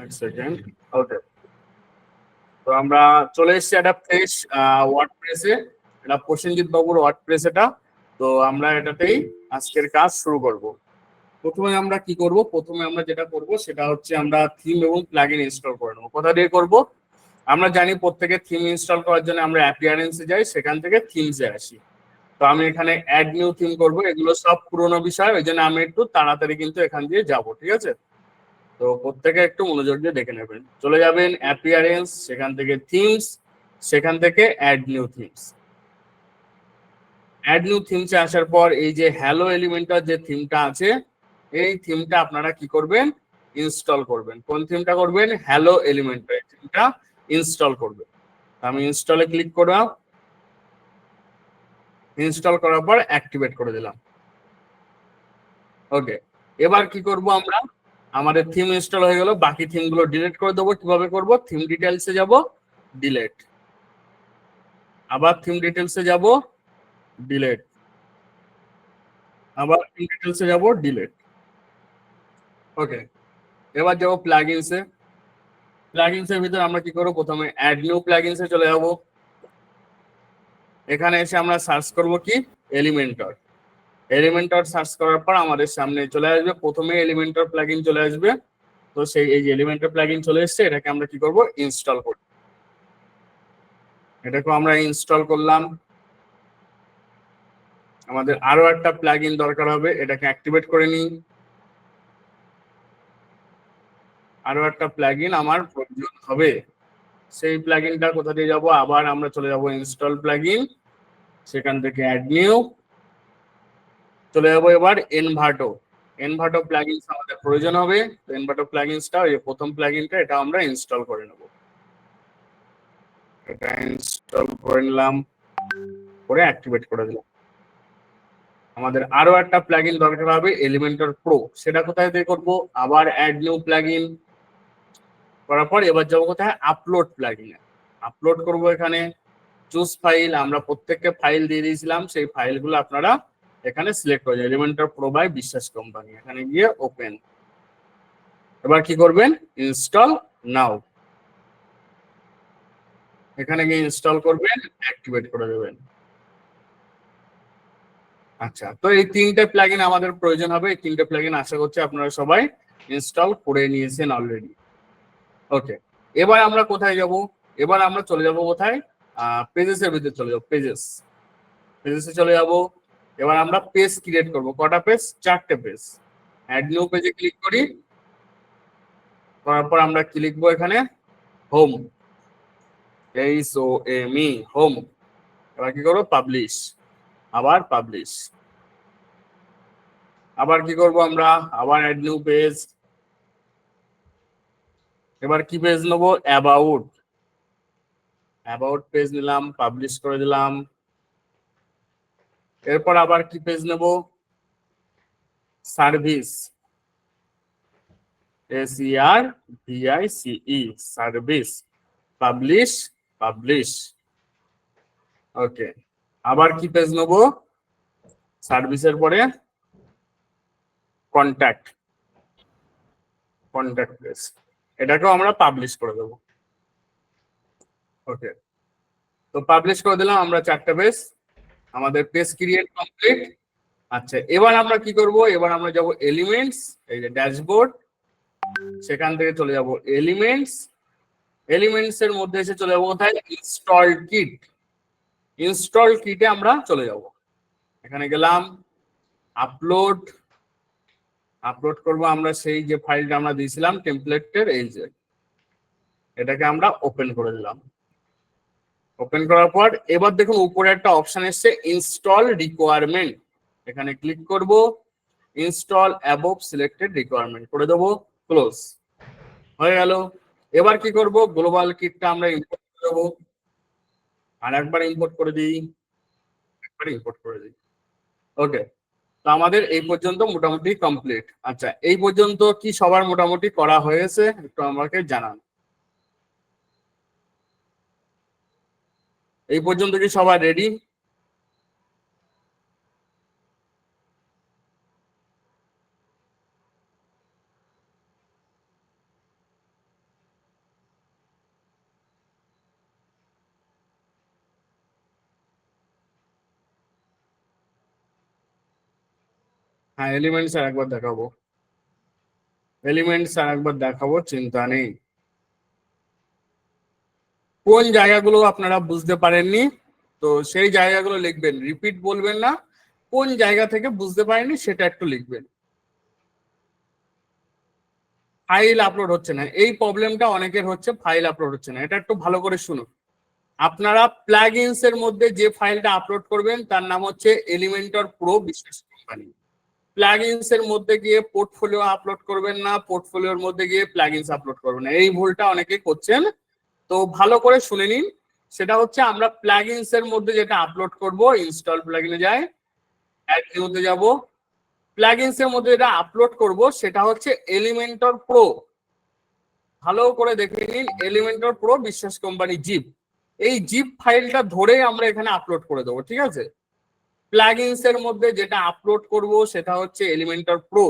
এক সেকেন্ড। ওকে, তো আমরা চলে এসেছি একটা ফ্রেশ ওয়ার্ডপ্রেসে, এটা প্রসেনজিৎ বাবুর ওয়ার্ডপ্রেস এটা। তো আমরা এটাতেই আজকের কাজ শুরু করব। প্রথমে আমরা কি করব, প্রথমে আমরা যেটা করব সেটা হচ্ছে আমরা থিম এবং প্লাগইন ইনস্টল করে নেবো। কোথা দিয়ে করব? আমরা জানি প্রত্যেকে থিম ইনস্টল করার জন্য আমরা অ্যাপিয়ারেন্সে যাই, সেখান থেকে থিমসে আসি। তো আমি এখানে অ্যাড নিউ থিম করব, এগুলো সব পুরোনো বিষয়, ওই জন্য আমি একটু তাড়াতাড়ি কিন্তু এখান দিয়ে যাব, ঠিক আছে? তো প্রত্যেকে একটু মনোযোগ দিয়ে দেখে নেবেন। চলে যাবেন অ্যাপিয়ারেন্স, সেখান থেকে থিমস, সেখান থেকে add new themes. Add new থিমসে আসার পর এই যে হ্যালো এলিমেন্টার যে থিমটা আছে, এই থিমটা আপনারা কি করবেন? ইনস্টল করবেন। কোন থিমটা করবেন? হ্যালো এলিমেন্টার থিমটা ইনস্টল করবেন। আমি ইনস্টলে ক্লিক করলাম, ইনস্টল করার পর অ্যাক্টিভেট করে দিলাম। ওকে, এবার কি করব আমরা? আমাদের থিম ইনস্টল হয়ে গেল, বাকি থিমগুলো ডিলিট করে দেবো। কিভাবে করব? থিম ডিটেইলসে যাব, ডিলিট, আবার থিম ডিটেইলসে যাব, ডিলিট, আবার থিম ডিটেইলসে যাব, ডিলিট। ওকে, এবার যাব প্লাগইনসে। প্লাগইনসের ভিতরে আমরা কি করব? প্রথমে অ্যাড নিউ প্লাগইনসে চলে যাব। এখানে এসে আমরা সার্চ করব কি? এলিমেন্টর। এলিমেন্টর সার্চ করার পর আমাদের সামনে চলে আসবে, প্রথমে এলিমেন্টর প্লাগইন চলে আসবে। তো সেই এই যে এলিমেন্টর প্লাগইন চলে এসেছে, এটাকে আমরা কি করব? ইনস্টল করব। এটাকে আমরা ইনস্টল করলাম। আমাদের আরো একটা প্লাগইন দরকার হবে, এটাকে অ্যাক্টিভেট করে নিই। আরো একটা প্লাগইন আমার প্রয়োজন হবে, সেই প্লাগইনটা কোথা দিয়ে যাব? আবার আমরা চলে যাব ইনস্টল প্লাগইন, সেখান থেকে অ্যাড নিউ, চলে যাবো এবার এনভার্টো। এনভার্টো প্লাগইনস আমাদের প্রয়োজন হবে। তো এনভার্টো প্লাগইনসটা, এই প্রথম প্লাগইনটা, এটা আমরা ইনস্টল করে নেব। এটা ইনস্টল করে নিলাম, করে অ্যাক্টিভেট করে দিলাম। আমাদের আরো একটা প্লাগইন দরকার হবে, এলিমেন্টর প্রো। সেটা কোথায় দিয়ে করব? আবার অ্যাড নিউ প্লাগইন করার পর এবার যাবো কোথায়? আপলোড প্লাগইনে আপলোড করব। এখানে চুজ ফাইল, আমরা প্রত্যেককে ফাইল দিয়ে দিয়েছিলাম, সেই ফাইলগুলো আপনারা এখানে সিলেক্ট করে এলিমেন্টর প্রো বাই বিশ্বাস কোম্পানি, এখানে গিয়ে ওপেন। এবার কি করবেন? ইনস্টল নাও, এখানে গিয়ে ইনস্টল করবেন, অ্যাক্টিভেট করে দেবেন। আচ্ছা, তো এই তিনটে প্লাগইন আমাদের প্রয়োজন হবে। এই তিনটে প্লাগইন আশা করছি আপনারা সবাই ইনস্টল করে নিয়েছেন অলরেডি। ওকে, এবার আমরা কোথায় যাব? এবার আমরা চলে যাব কোথায়? পেজেসের ভিতরে চলে যাব, পেজেস। পেজেসে চলে যাব। এবার আমরা পেজ ক্রিয়েট করব। কটা পেজ? 4টে পেজ। অ্যাড নিউ পেজে ক্লিক করি, করার পর আমরা কি লিখবো? এখানে হোম, HOME, হোম। এবার কি করবো? পাবলিশ, আবার পাবলিশ। আবার কি করব আমরা? আবার অ্যাড নিউ পেজ। এবার কি পেজ নেবো? অ্যাবাউট, অ্যাবাউট পেজ নিলাম, পাবলিশ করে দিলাম। এরপর আবার কি পেজ নেব? Service, SERVICE, service, publish, publish. Okay, আবার কি পেজ নেব? সার্ভিসের পরে কন্ট্যাক্ট, কন্ট্যাক্ট পেজ, এটাকেও আমরা পাবলিশ করে দেবো। ওকে, তো পাবলিশ করে দিলাম আমরা 4টে পেজ, আমাদের পেজ ক্রিয়েট কমপ্লিট। আচ্ছা, এবার আমরা কি করব? এবার আমরা যাব এলিমেন্টস, এই যে ড্যাশবোর্ড, সেখান থেকে চলে যাব এলিমেন্টস। এলিমেন্টস এর মধ্যে এসে চলে যাবো কোথায়? Install kit. ইনস্টল কিটে আমরা চলে যাব, এখানে গেলাম, আপলোড, আপলোড করব আমরা সেই যে ফাইলটা আমরা দিয়েছিলাম টেমপ্লেটের, এই যে এটাকে আমরা ওপেন করে দিলাম। ওপেন করার পর এবার দেখুন উপরে একটা অপশন এসছে ইনস্টল রিকোয়ারমেন্ট, এখানে ক্লিক করব, ইনস্টল অ্যাবভ সিলেক্টেড রিকোয়ারমেন্ট করে দেবো, ক্লোজ, হয়ে গেল। এবার কি করব? গ্লোবাল কিটটা আমরা ইম্পোর্ট করে দেবো, আর একবার ইম্পোর্ট করে দিই, একবার ইম্পোর্ট করে দিই। ওকে, তো আমাদের এই পর্যন্ত মোটামুটি কমপ্লিট। আচ্ছা, এই পর্যন্ত কি সবার মোটামুটি করা হয়েছে? একটু আমাকে জানান। এই পর্যন্ত কি সবাই রেডি? হ্যাঁ এলিমেন্টস আর একবার দেখাবো, চিন্তা নেই। কোন জায়গাগুলো আপনারা বুঝতে পারেননি তো সেই জায়গাগুলো লিখবেন, রিপিট বলবেন না, কোন জায়গা থেকে বুঝতে পারেননি সেটা একটু লিখবেন। ফাইল আপলোড হচ্ছে না, এই প্রবলেমটা অনেকের হচ্ছে, ফাইল আপলোড হচ্ছে না। এটা একটু ভালো করে শুনুন। আপনারা প্লাগইনস এর মধ্যে যে ফাইলটা আপলোড করবেন তার নাম হচ্ছে Elementor pro business company. Plugins এর মধ্যে গিয়ে পোর্টফোলিও আপলোড করবেন না, পোর্টফোলিওর মধ্যে গিয়ে প্লাগইনস আপলোড করবেন না, এই ভুলটা অনেকে করছেন। তো ভালো করে শুনে নিন। সেটা হচ্ছে আমরা প্লাগইনস এর মধ্যে যেটা আপলোড করব, ইনস্টল প্লাগইনে যায়, অ্যাড নিউতে যাব, প্লাগইনস এর মধ্যে যেটা আপলোড করব সেটা হচ্ছে এলিমেন্টর প্রো। ভালো করে দেখে নিন, এলিমেন্টর প্রো বিশ্বাস কোম্পানি জিপ, এই জিপ ফাইলটা ধরে আমরা এখানে আপলোড করে দেবো, ঠিক আছে। প্লাগইনস এর মধ্যে যেটা আপলোড করব সেটা হচ্ছে এলিমেন্টর প্রো,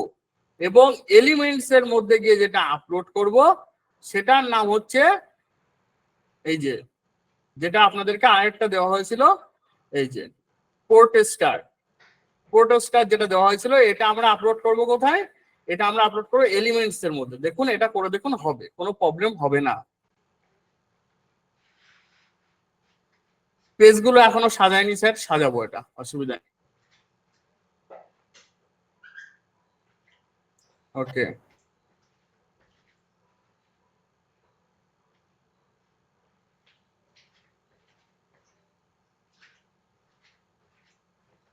এবং এলিমেন্টস এর মধ্যে গিয়ে যেটা আপলোড করব সেটার নাম হচ্ছে এই যে, যেটা আপনাদেরকে আরেকটা দেওয়া হয়েছিল, এই যে পোর্টস্টার। পোর্টস্টার যেটা দেওয়া হয়েছিল এটা আমরা আপলোড করব কোথায়, এটা আমরা আপলোড করবো এলিমেন্টস এর মধ্যে। দেখুন এটা করে দেখুন, হবে, কোনো প্রবলেম হবে না। পেজগুলো এখনো সাজায়নি স্যার, সাজাবো, এটা অসুবিধা নেই। ওকে,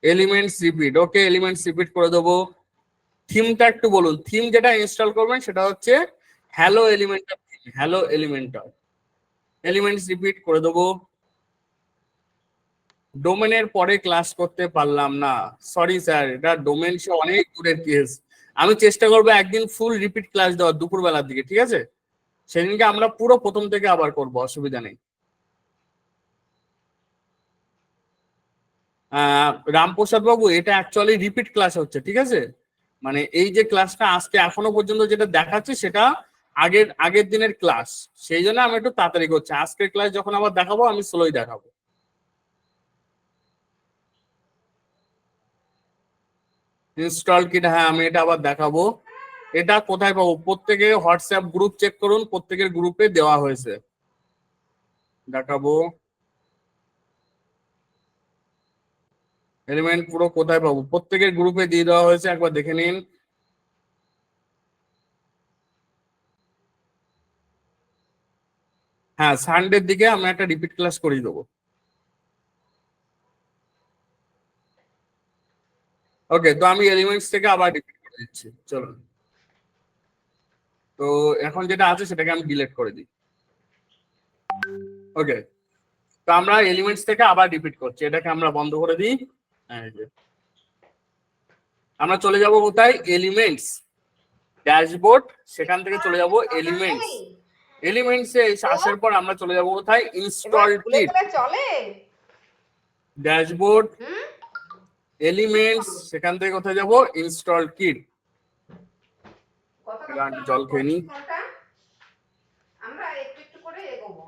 এলিমেন্টস রিপিট, ওকে এলিমেন্টস রিপিট করে দেবো। থিমটা একটু বলুন, থিম যেটা ইনস্টল করবেন সেটা হচ্ছে hello Elementor, hello Elementor. Elements repeat করে দেবো। ডোমেনের পরে ক্লাস করতে পারলাম না, সরি স্যার, এটা ডোমেন সে অনেক দূরের কেস। আমি চেষ্টা করবো একদিন ফুল রিপিট ক্লাস দেওয়ার দুপুর বেলার দিকে, ঠিক আছে। সেদিনকে আমরা পুরো প্রথম থেকে আবার করব, অসুবিধা নেই। রামপ্রসাদ বাবু, এটা অ্যাকচুয়ালি রিপিট ক্লাস হচ্ছে, ঠিক আছে। মানে এই যে ক্লাসটা আজকে এখনো পর্যন্ত যেটা দেখাচ্ছে সেটা আগের আগের দিনের ক্লাস, সেই জন্য আমি একটু তাড়াতাড়ি করছি। আজকের ক্লাস যখন আবার দেখাবো আমি স্লোই দেখাবো। ইনস্টল কিট, হ্যাঁ আমি এটা আবার দেখাবো। এটা কোথায় পাবো, প্রত্যেকে হোয়াটসঅ্যাপ গ্রুপ চেক করুন, প্রত্যেকের গ্রুপে দেওয়া হয়েছে, দেখাবো। এলিমেন্ট পুরো কোথায় পাবো, প্রত্যেকের গ্রুপে দিয়ে দেওয়া হয়েছে, একবার দেখে নিন। হ্যাঁ সানডের দিকে আমরা একটা রিপিট ক্লাস করিয়ে দেবো। ওকে, তো আমি এলিমেন্টস থেকে আবার রিপিট করে দিচ্ছি, চলুন। তো এখন যেটা আছে সেটাকে আমি ডিলিট করে দিই। ওকে, তো আমরা এলিমেন্টস থেকে আবার রিপিট করছি, এটাকে আমরা বন্ধ করে দিই। আমরা চলে যাব কোথায়, এলিমেন্টস, ড্যাশবোর্ড, সেখান থেকে চলে যাব এলিমেন্টস। এলিমেন্টস এ আসার পর আমরা চলে যাব কোথায়, ইনস্টল কিট, ড্যাশবোর্ড, এলিমেন্টস, সেখান থেকে কোথায় যাব, ইনস্টল কিট। জল খেয়ে নি। আমরা একটু একটু করে এগোবো।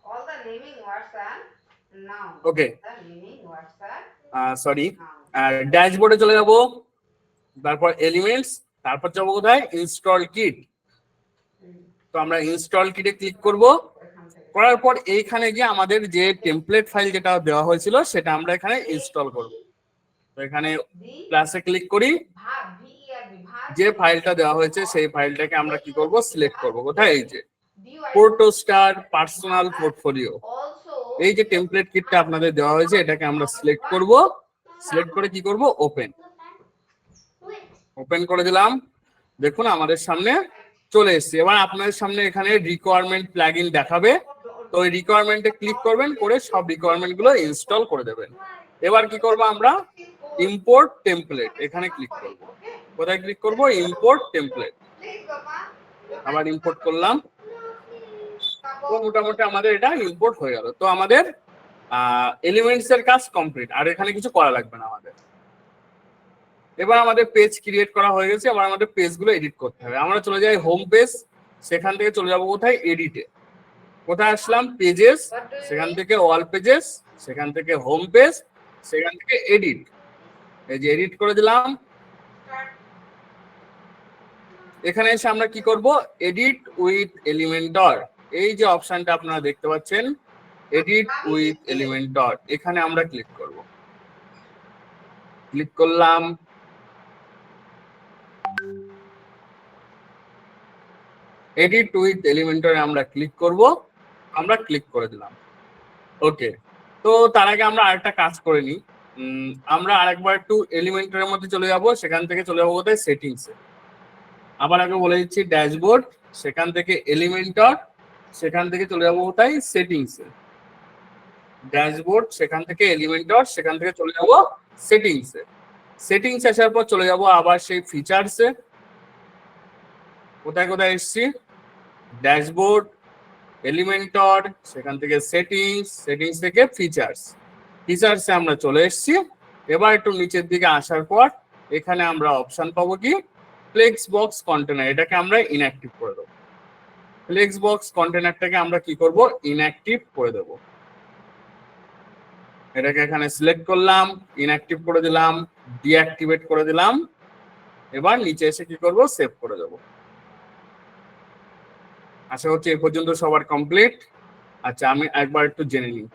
All the naming words are noun. Okay. The naming words are sorry, noun. ড্যাশবোর্ডে চলে যাব, তারপর এলিমেন্টস, তারপর যাব কোথায়, ইনস্টল কিট। তো আমরা ইনস্টল কিটে ক্লিক করব, করার পর এইখানে গিয়ে আমাদের যে টেমপ্লেট ফাইল যেটা দেওয়া হয়েছিল সেটা আমরা এখানে ইনস্টল করব। তো এখানে প্লাসে ক্লিক করি, যে ফাইলটা দেওয়া হয়েছে সেই ফাইলটাকে আমরা কি করব, সিলেক্ট করব, কোথায়, এই যে পোর্টোস্টার পার্সোনাল পোর্টফোলিও। এই যে টেমপ্লেট কিটটা আপনাদের দেওয়া হয়েছে এটাকে আমরা সিলেক্ট করব, সিলেক্ট করে কি করব, ওপেন, ওপেন করে দিলাম। দেখুন আমাদের সামনে চলে এসেছে। এবার আপনাদের সামনে এখানে রিকোয়ারমেন্ট প্লাগইন দেখাবে, তো ওই রিকোয়ারমেন্টে ক্লিক করবেন, করে সব রিকোয়ারমেন্ট গুলো ইনস্টল করে দেবেন। এবার কি করব, আমরা ইম্পোর্ট টেমপ্লেট, এখানে ক্লিক করব। কোথায় ক্লিক করব, ইম্পোর্ট টেমপ্লেট, আবার ইম্পোর্ট করলাম। তো মোটামুটি আমাদের এটা ইম্পোর্ট হয়ে গেল। তো আমাদের এলিমেন্টস এর কাজ কমপ্লিট, আর এখানে কিছু করা লাগবে না আমাদের। এবার আমাদের পেজ ক্রিয়েট করা হয়ে গেছে, এবার আমাদের পেজগুলো এডিট করতে হবে। আমরা চলে যাই হোম পেজ, সেখান থেকে চলে যাবো কোথায়, এডিটে। কোথায় আসলাম, পেজেস, সেখান থেকে অল পেজেস, সেখান থেকে হোম পেজ, সেখান থেকে এডিট। এই যে এডিট করে দিলাম। এখানে এসে আমরা কি করব, এডিট উইথ এলিমেন্টর, এই যে অপশনটা আপনারা দেখতে পাচ্ছেন, এডিট উইথ এলিমেন্টর, এখানে আমরা ক্লিক করব। ক্লিক করলাম। এডিট উইথ এলিমেন্টরে আমরা ক্লিক করব। আমরা ক্লিক করে দিলাম। ওকে, তো তার আগে আমরা আরেকটা কাজ করে নিই। আমরা আরেকবার একটু এলিমেন্টরের মধ্যে চলে যাব, সেখান থেকে চলে যাবো কোথায়, সেটিংসে। আবার আগে বলে দিচ্ছি, ড্যাশবোর্ড, সেখান থেকে এলিমেন্টর, সেখান থেকে চলে যাবো কোথায়, সেটিংসে। ড্যাশবোর্ড, সেখান থেকে এলিমেন্টর, সেখান থেকে চলে যাব সেটিংসে। সেটিংস আসার পর চলে যাব আবার সেই ফিচার্সে। কোথায় কোথায় এসছি, ড্যাশবোর্ড, এলিমেন্টর, সেখান থেকে সেটিংস, সেটিংস থেকে ফিচার্স। ফিচার্সে আমরা চলে এসেছি। এবার একটু নিচের দিকে আসার পর এখানে আমরা অপশন পাবো কি, ফ্লেক্স বক্স কন্টেনার, এটাকে আমরা ইনঅ্যাক্টিভ করে দেবো। ফ্লেক্স বক্স কন্টেনারটাকে আমরা কি করব, ইনঅ্যাক্টিভ করে দেবো। এটাকে এখানে সিলেক্ট করলাম, ইনঅ্যাক্টিভ করে দিলাম, ডিঅ্যাক্টিভেট করে দিলাম। এবার নিচে এসে কি করব, সেভ করে দেবো। আশা করছি এই পর্যন্ত সবার কমপ্লিট। আচ্ছা, আমি একবার একটু জেনে নিই।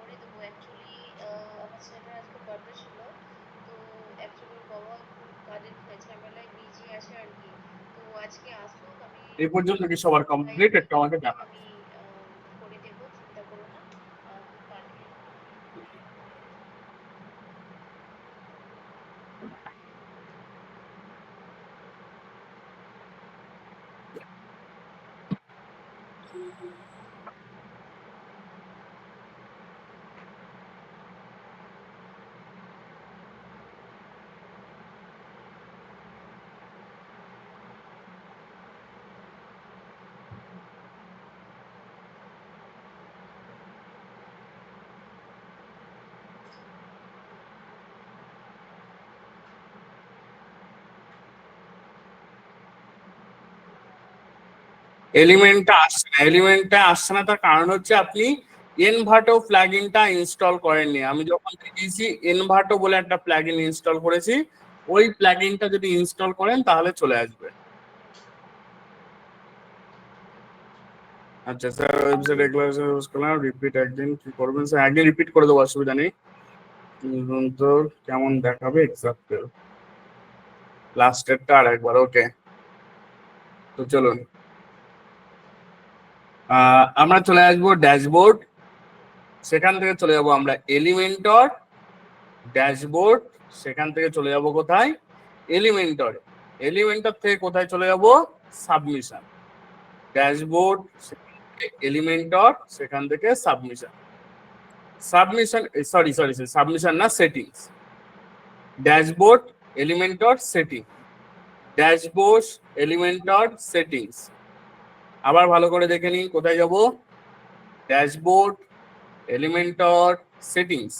এই পর্যন্ত কি সবার কমপ্লিট, একটু আমাকে জানান। এলিমেন্টটা আসছে না, তার কারণ হচ্ছে আপনি এনভাটো প্লাগইনটা ইনস্টল করেননি। আমি যখন দেখিয়েছি এনভাটো বলে একটা প্লাগইন ইনস্টল করেছি, ওই প্লাগইনটা যদি ইনস্টল করেন তাহলে চলে আসবে। আচ্ছা স্যার, ওয়েবসাইট রেগুলার ইউজ করলাম, রিপিট একদিন কি করবেন স্যার, একদিন রিপিট করে দেবো, অসুবিধা নেই। তো কেমন দেখাবে এক্সাম্পল, লাস্টেরটা আর একবার। ওকে, তো চলুন আমরা চলে আসবো ড্যাশবোর্ড, সেখান থেকে চলে যাব আমরা এলিমেন্টর, ড্যাশবোর্ড, সেখান থেকে চলে যাব কোথায়, এলিমেন্টর, এলিমেন্টর থেকে কোথায় চলে যাব, সাবমিশন। ড্যাশবোর্ড, এলিমেন্টর, সেখান থেকে submission. Submission, sorry sorry sorry, submission না, settings. Dashboard, Elementor, setting, dashboard, Elementor, settings. আবার ভালো করে দেখে নিন, কোথায় যাব, dashboard, Elementor, settings,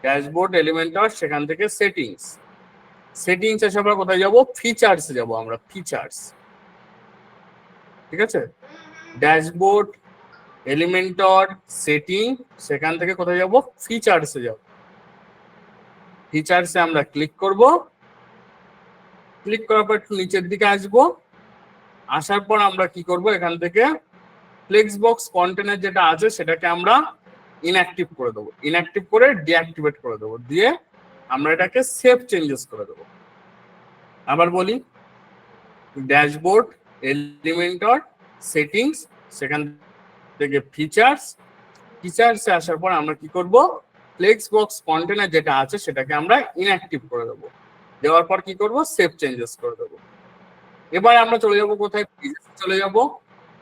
dashboard, Elementor, সেখান থেকে সেটিংস। সেটিংস এসে আমরা কোথায় যাব, ফিচার্স যাব আমরা, ফিচার্স। ঠিক আছে, ড্যাশবোর্ড, এলিমেন্টর, সেটিং, সেখান থেকে কোথায় যাব, ফিচার্সে যাব। ফিচার্সে আমরা ক্লিক করব। ক্লিক করার পর একটু নিচের দিকে আসবো। আসার পর আমরা কি করব, এখান থেকে ফ্লেক্স বক্স কন্টেনার যেটা আছে সেটাকে আমরা ইনঅ্যাক্টিভ করে দেবো। ইনঅ্যাক্টিভ করে ডিঅ্যাক্টিভেট করে দেবো, দিয়ে আমরা এটাকে সেভ চেঞ্জেস করে দেবো। আবার বলি, ড্যাশবোর্ড, এলিমেন্টর, সেটিংস, সেখান থেকে ফিচার্স। ফিচার্সে আসার পর আমরা কি করব, ফ্লেক্স বক্স কন্টেনার যেটা আছে সেটাকে আমরা ইনঅ্যাক্টিভ করে দেবো। দেওয়ার পর কি করব, সেভ চেঞ্জেস করে দেবো। এবার আমরা চলে যাব কোথায়, পেজে চলে যাব,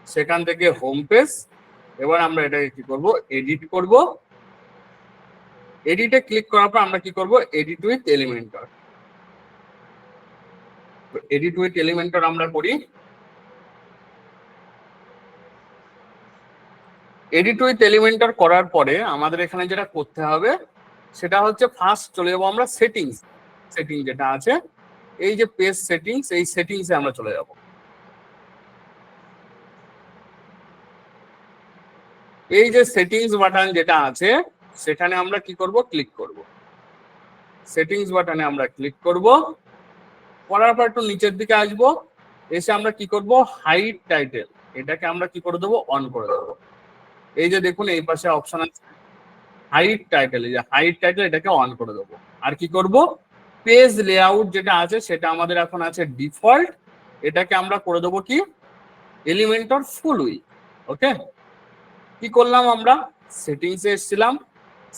সেখান থেকে হোম পেজ। এবার আমরা এটাকে কি করব, এডিট করব। এডিটে ক্লিক করার পর আমরা কি করব, edit with Elementor. Edit with Elementor আমরা করি। এডিট উইথ এলিমেন্টর করার পরে আমাদের এখানে যেটা করতে হবে সেটা হচ্ছে, ফার্স্ট চলে যাবো আমরা সেটিংস। সেটিং যেটা আছে, এই যে পেজ সেটিংস, এই সেটিংসে আমরা চলে যাব। এই যে সেটিংস বাটন যেটা আছে সেখানে আমরা কি করব, ক্লিক করব। সেটিংস বাটনে আমরা ক্লিক করব, করার পর একটু নিচের দিকে আসব, এসে আমরা কি করব, হাইড টাইটেল এটাকে আমরা কি করে দেবো, অন করে দেবো। এই যে দেখুন এই পাশে অপশন আছে হাইড টাইটেল, এই যে হাইড টাইটেল এটাকে অন করে দেবো। আর কি করব, পেজ লেআউট যেটা আছে সেটা আমাদের এখন আছে ডিফল্ট, এটাকে আমরা করে দেবো কি এলিমেন্টর ফুল উইথ। ওকে, কি করলাম আমরা, সেটিংসে এসেছিলাম,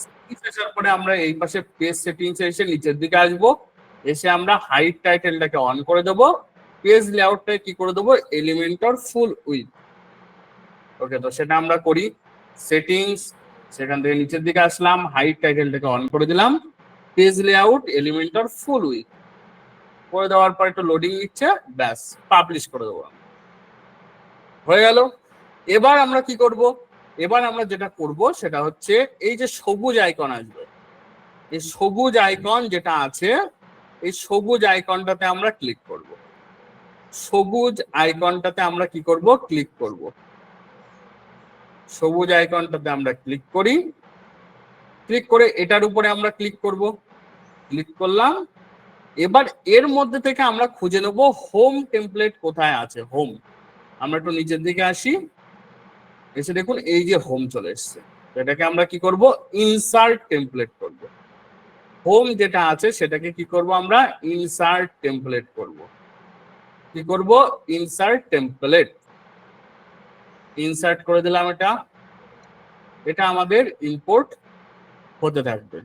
সেটিংস আসার পরে আমরা এই পাশে পেজ সেটিংসে এসে নিচের দিকে আসবো, এসে আমরা হাইড টাইটেলটাকে অন করে দেবো, পেজ লেআউটটাকে কি করে দেবো, এলিমেন্টর ফুল উইথ। ওকে, তো সেটা আমরা করি, সেটিংস, সেখান থেকে নিচের দিকে আসলাম, হাইড টাইটেলটাকে অন করে দিলাম, page layout Elementor full with করে দেওয়ার পর একটু লোডিং নিচ্ছে, ব্যাস পাবলিশ করে দেবো, হয়ে গেল। এবার আমরা কি করব, এবার আমরা যেটা করব সেটা হচ্ছে এই যে সবুজ আইকন আসবে, এই সবুজ আইকন যেটা আছে এই সবুজ আইকনটাতে আমরা ক্লিক করব। সবুজ আইকনটাতে আমরা কি করব, ক্লিক করব। সবুজ আইকনটাতে আমরা ক্লিক করি, ক্লিক করে এটার উপরে আমরা ক্লিক করব, ক্লিক করলাম। এবার এর মধ্যে থেকে আমরা খুঁজে নেব হোম টেমপ্লেট কোথায় আছে, হোম। আমরা একটু নিচের দিকে আসি, এসে দেখুন এই যে হোম চলে এসছে, এটাকে আমরা কি করব, ইনসার্ট টেমপ্লেট করব। হোম যেটা আছে সেটাকে কি করব, আমরা ইনসার্ট টেমপ্লেট করব। কি করব, ইনসার্ট টেমপ্লেট, ইনসার্ট করে দিলাম। এটা এটা আমাদের ইম্পোর্ট হতে থাকবে।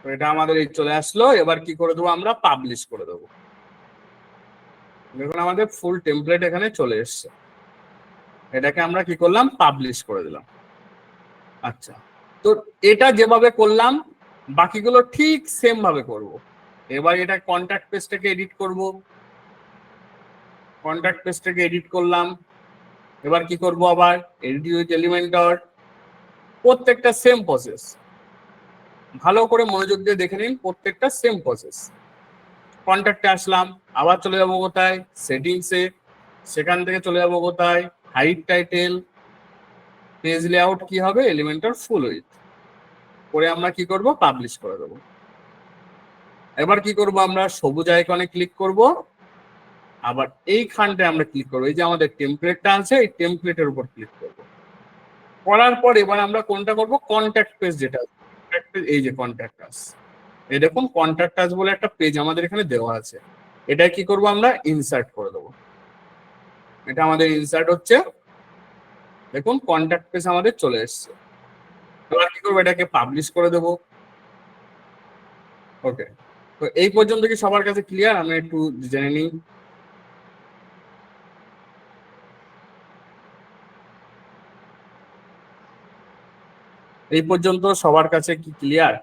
তো এটা আমাদের এই চলে আসলো, এবার কি করে দেবো, আমরা পাবলিশ করে দেবো। দেখুন আমাদের ফুল টেমপ্লেট এখানে চলে এসছে, এটাকে আমরা কি করলাম, পাবলিশ করে দিলাম। আচ্ছা, তো এটা যেভাবে করলাম বাকিগুলো ঠিক সেম ভাবে করব। এবার এটা কন্ট্যাক্ট পেজটাকে এডিট করব, কন্ট্যাক্ট পেজটাকে এডিট করলাম। এবার কি করব, আবার এডিট উইথ এলিমেন্টর, প্রত্যেকটা সেম প্রসেস, ভালো করে মনোযোগ দিয়ে দেখে নিন, প্রত্যেকটা সেম প্রসেস। কন্ট্যাক্টে আসলাম, আবার চলে যাবো কোথায়, সেটিংসে, সেখান থেকে চলে যাবো কোথায়, হাইড টাইটেল, পেজ লেআউট কি হবে, এলিমেন্টর ফুল উইথ করে আমরা কি করব, পাবলিশ করে দেবো। এবার কি করব, আমরা সবুজ আইকনে ক্লিক করব, আবার এইখানটায় আমরা ক্লিক করবো, এই যে আমাদের টেমপ্লেটটা আছে এই টেমপ্লেটের উপর ক্লিক করব। করার পর এবার আমরা কোনটা করব, কন্ট্যাক্ট পেজ যেটা, এই যে কন্ট্যাক্ট আস, এই দেখুন কন্ট্যাক্ট আস বলে একটা পেজ আমাদের এখানে দেওয়া আছে, এটা কি করব, আমরা ইনসার্ট করে দেবো। এটা আমাদের ইনসার্ট হচ্ছে, দেখুন কন্ট্যাক্ট পেজ আমাদের চলে এসছে। এবার কি করবো, এটাকে পাবলিশ করে দেবো। ওকে, তো এই পর্যন্ত কি সবার কাছে ক্লিয়ার, আমি একটু জেনে নিই। এই পর্যন্ত সবার কাছে কি ক্লিয়ার?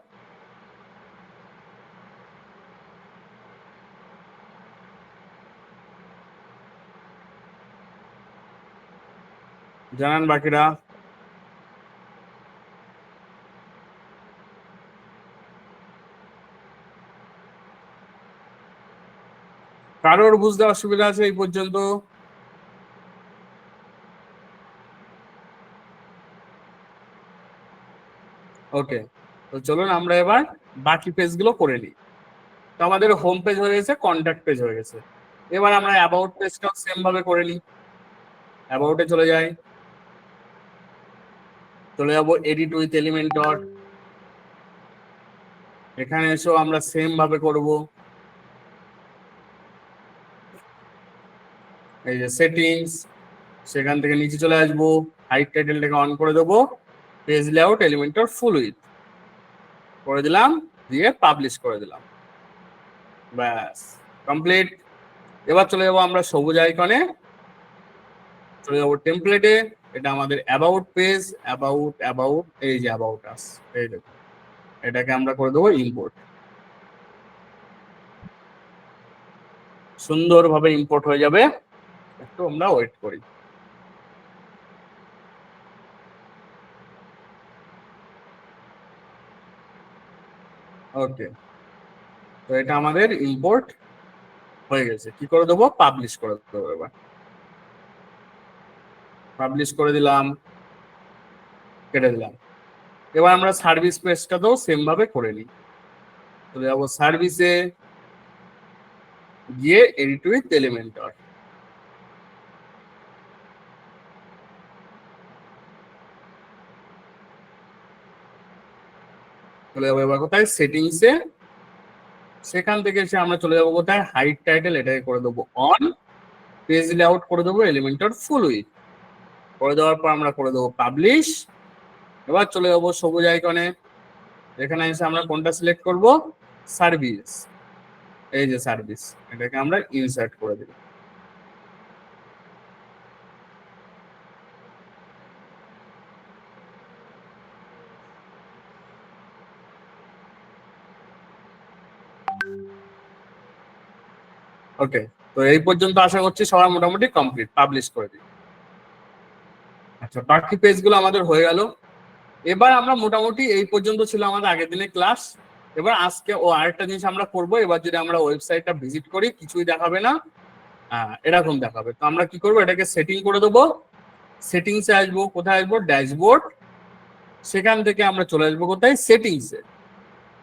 জানান বাকিরা। কারোর বুঝতে অসুবিধা আছে এই পর্যন্ত? ওকে, তো চলুন আমরা এবার বাকি পেজগুলো করে নিই। তো আমাদের হোম পেজ হয়ে গেছে, কন্ট্যাক্ট পেজ হয়ে গেছে, এবার আমরা অ্যাবাউট পেজটাও সেম ভাবে করে নিই। অ্যাবাউটে চলে যাই, চলে যাবো এডিট উইথ এলিমেন্টর, এখানে এসেও আমরা সেম ভাবে করব। এই যে সেটিংস, সেখান থেকে নিচে চলে আসবো, হাইড টাইটেলটাকে অন করে দেবো, page layout Elementor full with করে দিলাম, দিয়ে পাবলিশ করে দিলাম, ব্যাস কমপ্লিট। এবার চলে যাবো আমরা সবুজ আইকনে, চলে যাবো টেমপ্লেটে, এটা আমাদের অ্যাবাউট পেজ, অ্যাবাউট এই যে অ্যাবাউট আস, এই দেখুন এটাকে আমরা করে দেবো ইম্পোর্ট। সুন্দরভাবে ইম্পোর্ট হয়ে যাবে, একটু আমরা ওয়েট করি। ওকে, তো এটা আমাদের ইম্পোর্ট হয়ে গেছে। কি করে দেবো? পাবলিশ করে দেবো। এবার পাবলিশ করে দিলাম, কেটে দিলাম। এবার আমরা সার্ভিস পেজটাতেও সেম ভাবে করে নিই। চলে যাবো সার্ভিসে, গিয়ে এডিট উইথ এলিমেন্টর। চলে যাবো এবার কোথায়? সেটিংসে। সেখান থেকে এসে আমরা চলে যাবো কোথায়? হাইট টাইটেল, এটাকে করে দেবো অন। পেজ লেআউট করে দেবো এলিমেন্টর ফুল উইথ। করে দেওয়ার পর আমরা করে দেবো পাবলিশ। এবার চলে যাবো সবুজ আইকনে, এখানে এসে আমরা কোনটা সিলেক্ট করব? সার্ভিস। এই যে সার্ভিস, এটাকে আমরা ইনসার্ট করে দেব। ওকে, তো এই পর্যন্ত আশা করছি সবার মোটামুটি কমপ্লিট। পাবলিশ করে দিই। আচ্ছা, বাকি পেজগুলো আমাদের হয়ে গেল। এবার আমরা মোটামুটি এই পর্যন্ত ছিল আমাদের আগের দিনের ক্লাস। এবার আজকে আরেকটা জিনিস আমরা করব। এবার যদি আমরা ওয়েবসাইটটা ভিজিট করি, কিছুই দেখাবে না, এরকম দেখাবে। তো আমরা কি করব? এটাকে সেটিং করে দেবো। সেটিংসে আসবো, কোথায় আসবো? ড্যাশবোর্ড। সেখান থেকে আমরা চলে আসবো কোথায়? সেটিংসে।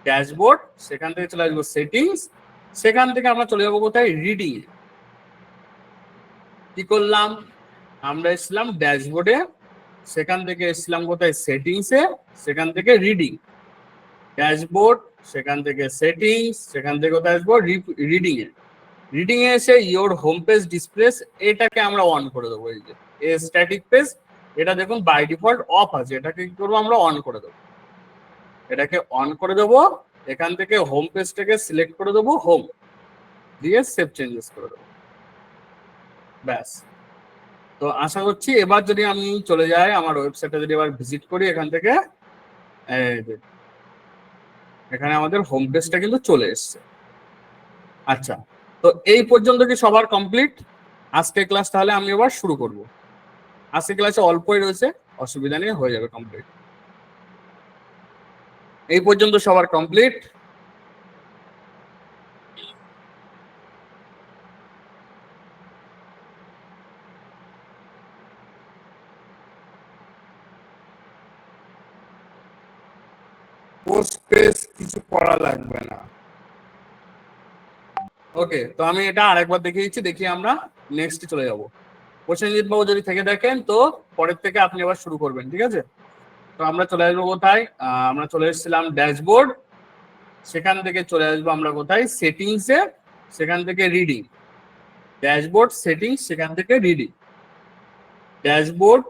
ড্যাশবোর্ড, সেখান থেকে চলে আসবো সেটিংস। সেখান থেকে আমরা চলে যাবো কোথায়? রিডিং। কি করলাম? আমরা এসেছিলাম ড্যাশবোর্ডে, সেখান থেকে এসেছিলাম কোথায়? সেটিংসে, সেখান থেকে রিডিং। ড্যাশবোর্ড, সেখান থেকে সেটিংস, সেখান থেকে কোথায় আসবো? Reading a. রিডিং এ এসে ইওর হোম পেজ ডিসপ্লেস, এটাকে আমরা অন করে দেবো। এই যে স্ট্যাটিক পেজ, এটা দেখুন বাই ডিফল্ট অফ আছে, এটাকে কি করবো? আমরা অন করে দেবো। এটাকে অন করে দেবো। এখান থেকে হোম পেজটাকে সিলেক্ট করে দেবো, হোম দিয়ে সেভ চেঞ্জেস করে দেবো। ব্যাস। তো আশা করছি এবার যদি আমি চলে যাই আমার ওয়েবসাইটে, যদি এবার ভিজিট করি এখান থেকে, এখানে আমাদের হোম পেজটা কিন্তু চলে এসছে। আচ্ছা, তো এই পর্যন্ত কি সবার কমপ্লিট? আজকের ক্লাস তাহলে আমি এবার শুরু করব। আজকের ক্লাসে অল্পই রয়েছে, অসুবিধা নেই, হয়ে যাবে কমপ্লিট। এই পর্যন্ত সবার কমপ্লিট? পোস্ট পেজ কিছু করা লাগবে না। ওকে, তো আমি এটা আরেকবার দেখিয়ে দিচ্ছি, দেখিয়ে আমরা নেক্সট চলে যাব। প্রসেনজিৎ বাবু যদি থেকে দেখেন, তো পরের থেকে আপনি আবার শুরু করবেন, ঠিক আছে? তো আমরা চলে আসবো কোথায়? আমরা চলে এসেছিলাম ড্যাশবোর্ড। সেখান থেকে চলে আসবো আমরা কোথায়? সেটিংসে, সেখান থেকে রিডিং। ড্যাশবোর্ড, সেটিংস, সেখান থেকে রিডিং। ড্যাশবোর্ড,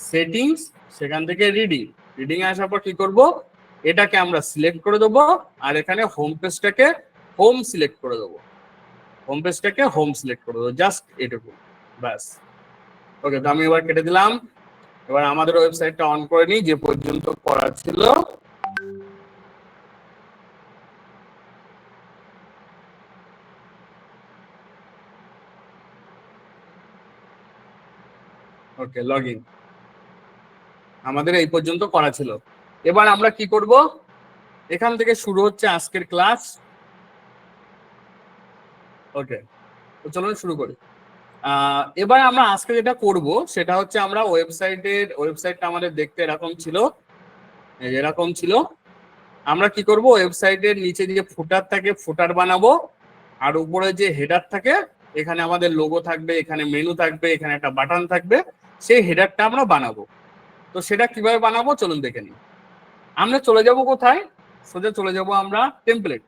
সেটিংস, সেখান থেকে রিডিং। রিডিং এ আসার পর কি করব? এটাকে আমরা সিলেক্ট করে দেবো, আর এখানে হোম পেজটাকে হোম সিলেক্ট করে দেবো। হোম পেজটাকে হোম সিলেক্ট করে দেবো, জাস্ট এটুকু, ব্যাস। ওকে, তো আমি এবার কেটে দিলাম। এবার আমাদের ওয়েবসাইটটা অন করে নিই, যে পর্যন্ত করা ছিল। ওকে, লগ ইন। আমাদের এই পর্যন্ত করা ছিল। এবার আমরা কি করব? এখান থেকে শুরু হচ্ছে আজকের ক্লাস। ওকে, তো চলুন শুরু করি। এবার আমরা আজকে যেটা করব সেটা হচ্ছে, আমরা ওয়েবসাইটটা আমাদের দেখতে এরকম ছিল, এরকম ছিল। আমরা কি করব? ওয়েবসাইটের নিচে যে ফুটার থাকে, ফুটার বানাবো। আর উপরে যে হেডার থাকে, এখানে আমাদের লোগো থাকবে, এখানে মেনু থাকবে, এখানে একটা বাটন থাকবে, সেই হেডারটা আমরা বানাবো। তো সেটা কিভাবে বানাবো চলুন দেখে নিই। আমরা চলে যাব কোথায়? সোজা চলে যাব আমরা টেমপ্লেট,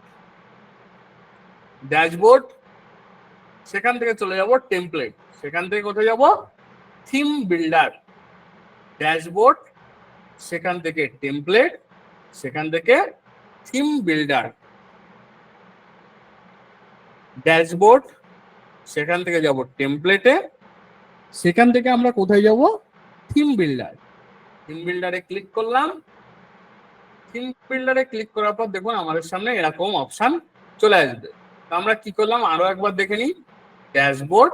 ড্যাশবোর্ড। সেখান থেকে চলে যাব টেমপ্লেট। সেখান থেকে কোথায় যাব? Theme builder. ড্যাশবোর্ড, সেখান থেকে টেমপ্লেট, সেখান থেকে থিম বিল্ডার। ড্যাশবোর্ড, সেখান থেকে যাব টেমপ্লেটে, সেখান থেকে আমরা কোথায় যাব? Theme builder. থিম বিল্ডারে ক্লিক করলাম। থিম বিল্ডারে ক্লিক করার পর দেখুন আমাদের সামনে এরকম অপশন চলে আসবে। তো আমরা কি করলাম আরো একবার দেখে নিই। ড্যাশবোর্ড,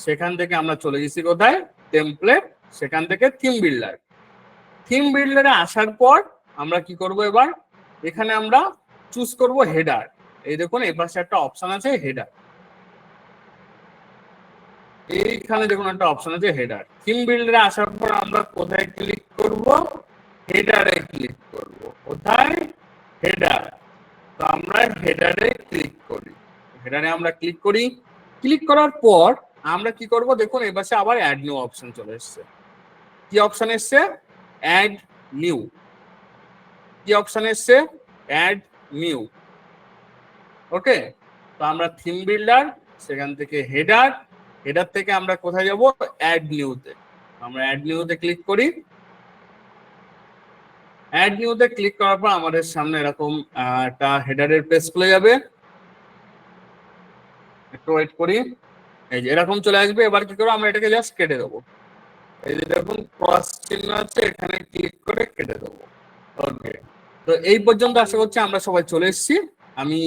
সেখান থেকে আমরা চলে গেছি কোথায়, টেমপ্লেট, সেখান থেকে থিম বিল্ডার। থিম বিল্ডারে আসার পর আমরা কি করব, এবার এখানে আমরা চুজ করব হেডার। এই দেখুন এই পাশে একটা অপশন আছে হেডার, এইখানে দেখুন একটা অপশন আছে হেডার। থিম বিল্ডারে আসার পর আমরা কোথায় ক্লিক করব, হেডারে ক্লিক করব। কোথায়, হেডার। তো আমরা হেডারে ক্লিক করি, হেডারে আমরা ক্লিক করি। ক্লিক করার পর আমরা কি করব, দেখুন এই পাশে আবার অ্যাড নিউ অপশন চলে এসেছে। কি অপশন এসছে, অ্যাড নিউ। কি অপশন এসছে, অ্যাড নিউ। ওকে, তো আমরা থিম বিল্ডার, সেখান থেকে হেডার, হেডার থেকে আমরা কোথায় যাব, অ্যাড নিউতে। আমরা অ্যাড নিউতে ক্লিক করি। অ্যাড নিউতে ক্লিক করার পর আমাদের সামনে এরকম একটা হেডারের পেজ খুলে যাবে। একটু ওয়েট করি, এই যে এরকম চলে আসবে। এবার কি করবো, আমরা এটাকে জাস্ট কেটে দেবো। এই যে দেখুন ক্রস চিহ্ন আছে, এখানে ক্লিক করে কেটে দেবো। ওকে, তো এই পর্যন্ত আশা করছি আমরা সবাই চলে এসেছি। আমি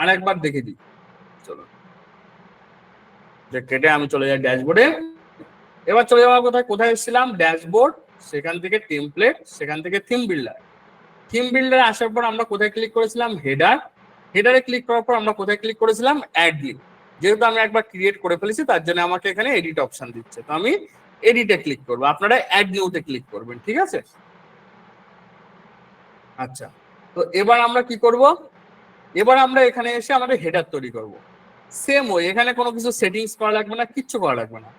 আরেকবার দেখে দিই, চলো যে কেটে আমি চলে যাই ড্যাশবোর্ডে। এবার চলে যাওয়ার কোথায়, কোথায় এসেছিলাম, ড্যাশবোর্ড, সেখান থেকে টেমপ্লেট, সেখান থেকে থিম বিল্ডার। থিম বিল্ডারে আসার পর আমরা কোথায় ক্লিক করেছিলাম, হেডার। হেডারে ক্লিক করার পর আমরা কোথায় ক্লিক করেছিলাম, অ্যাড নিউ। যেহেতু আমি একবার ক্রিয়েট করে ফেলেছি তার জন্য আমাকে এখানে এডিট অপশন দিচ্ছে, তো আমি এডিটে ক্লিক করবো, আপনারা অ্যাড নিউতে ক্লিক করবেন, ঠিক আছে। আচ্ছা, তো এবার আমরা কি করব, এবার আমরা এখানে এসে আমাদের হেডার তৈরি করব। সেম ওই, এখানে কোনো কিছু সেটিংস করা লাগবে না, কিচ্ছু করা লাগবে না।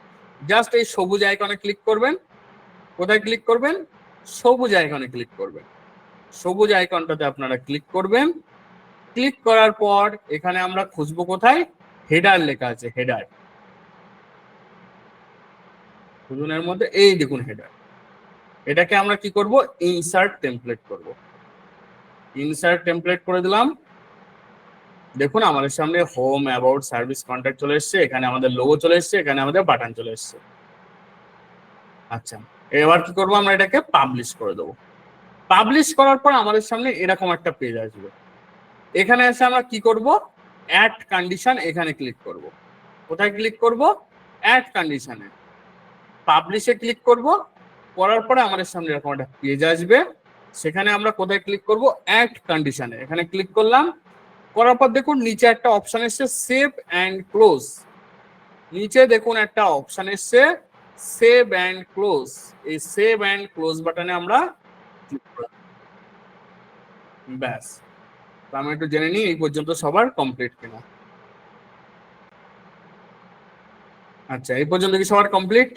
জাস্ট এই সবুজ আইকনে ক্লিক করবেন। কোথায় ক্লিক করবেন, সবুজ আইকনে ক্লিক করবেন। সবুজ আইকনটাতে আপনারা ক্লিক করবেন। ক্লিক করার পর এখানে আমরা খুঁজবো কোথায়, হেডার লেখা আছে, হেডার। খুঁজুনের মধ্যে এই দেখুন হেডার। এটাকে আমরা কি করব, ইনসার্ট টেমপ্লেট করব। ইনসার্ট টেমপ্লেট করে দিলাম। দেখুন আমাদের সামনে হোম, অ্যাবাউট, সার্ভিস, কন্ট্যাক্ট চলে এসছে। এখানে আমাদের লোগো চলে এসছে, এখানে আমাদের বাটন চলে এসছে। আচ্ছা, এবার কি করবো, আমরা এটাকে পাবলিশ করে দেবো। পাবলিশ করার পর আমাদের সামনে এরকম একটা পেজ আসবে। এখানে এসে আমরা কি করব, অ্যাড কন্ডিশন, এখানে ক্লিক করব। কোথায় ক্লিক করব, অ্যাড কন্ডিশনে। পাবলিশে ক্লিক করব। করার পরে আমাদের সামনে এরকম একটা পেজ আসবে। সেখানে আমরা কোথায় ক্লিক করব, অ্যাড কন্ডিশনে, এখানে ক্লিক করলাম। করার পর দেখুন নিচে একটা অপশন এসছে সেভ অ্যান্ড ক্লোজ। নিচে দেখুন একটা অপশন এসছে সেভ অ্যান্ড ক্লোজ। এই সেভ অ্যান্ড ক্লোজ বাটনে আমরা ক্লিক করব। ব্যাস, তো আমি একটু জেনে নিই এই পর্যন্ত সবার কমপ্লিট কিনা। আচ্ছা, এই পর্যন্ত কি সবার কমপ্লিট?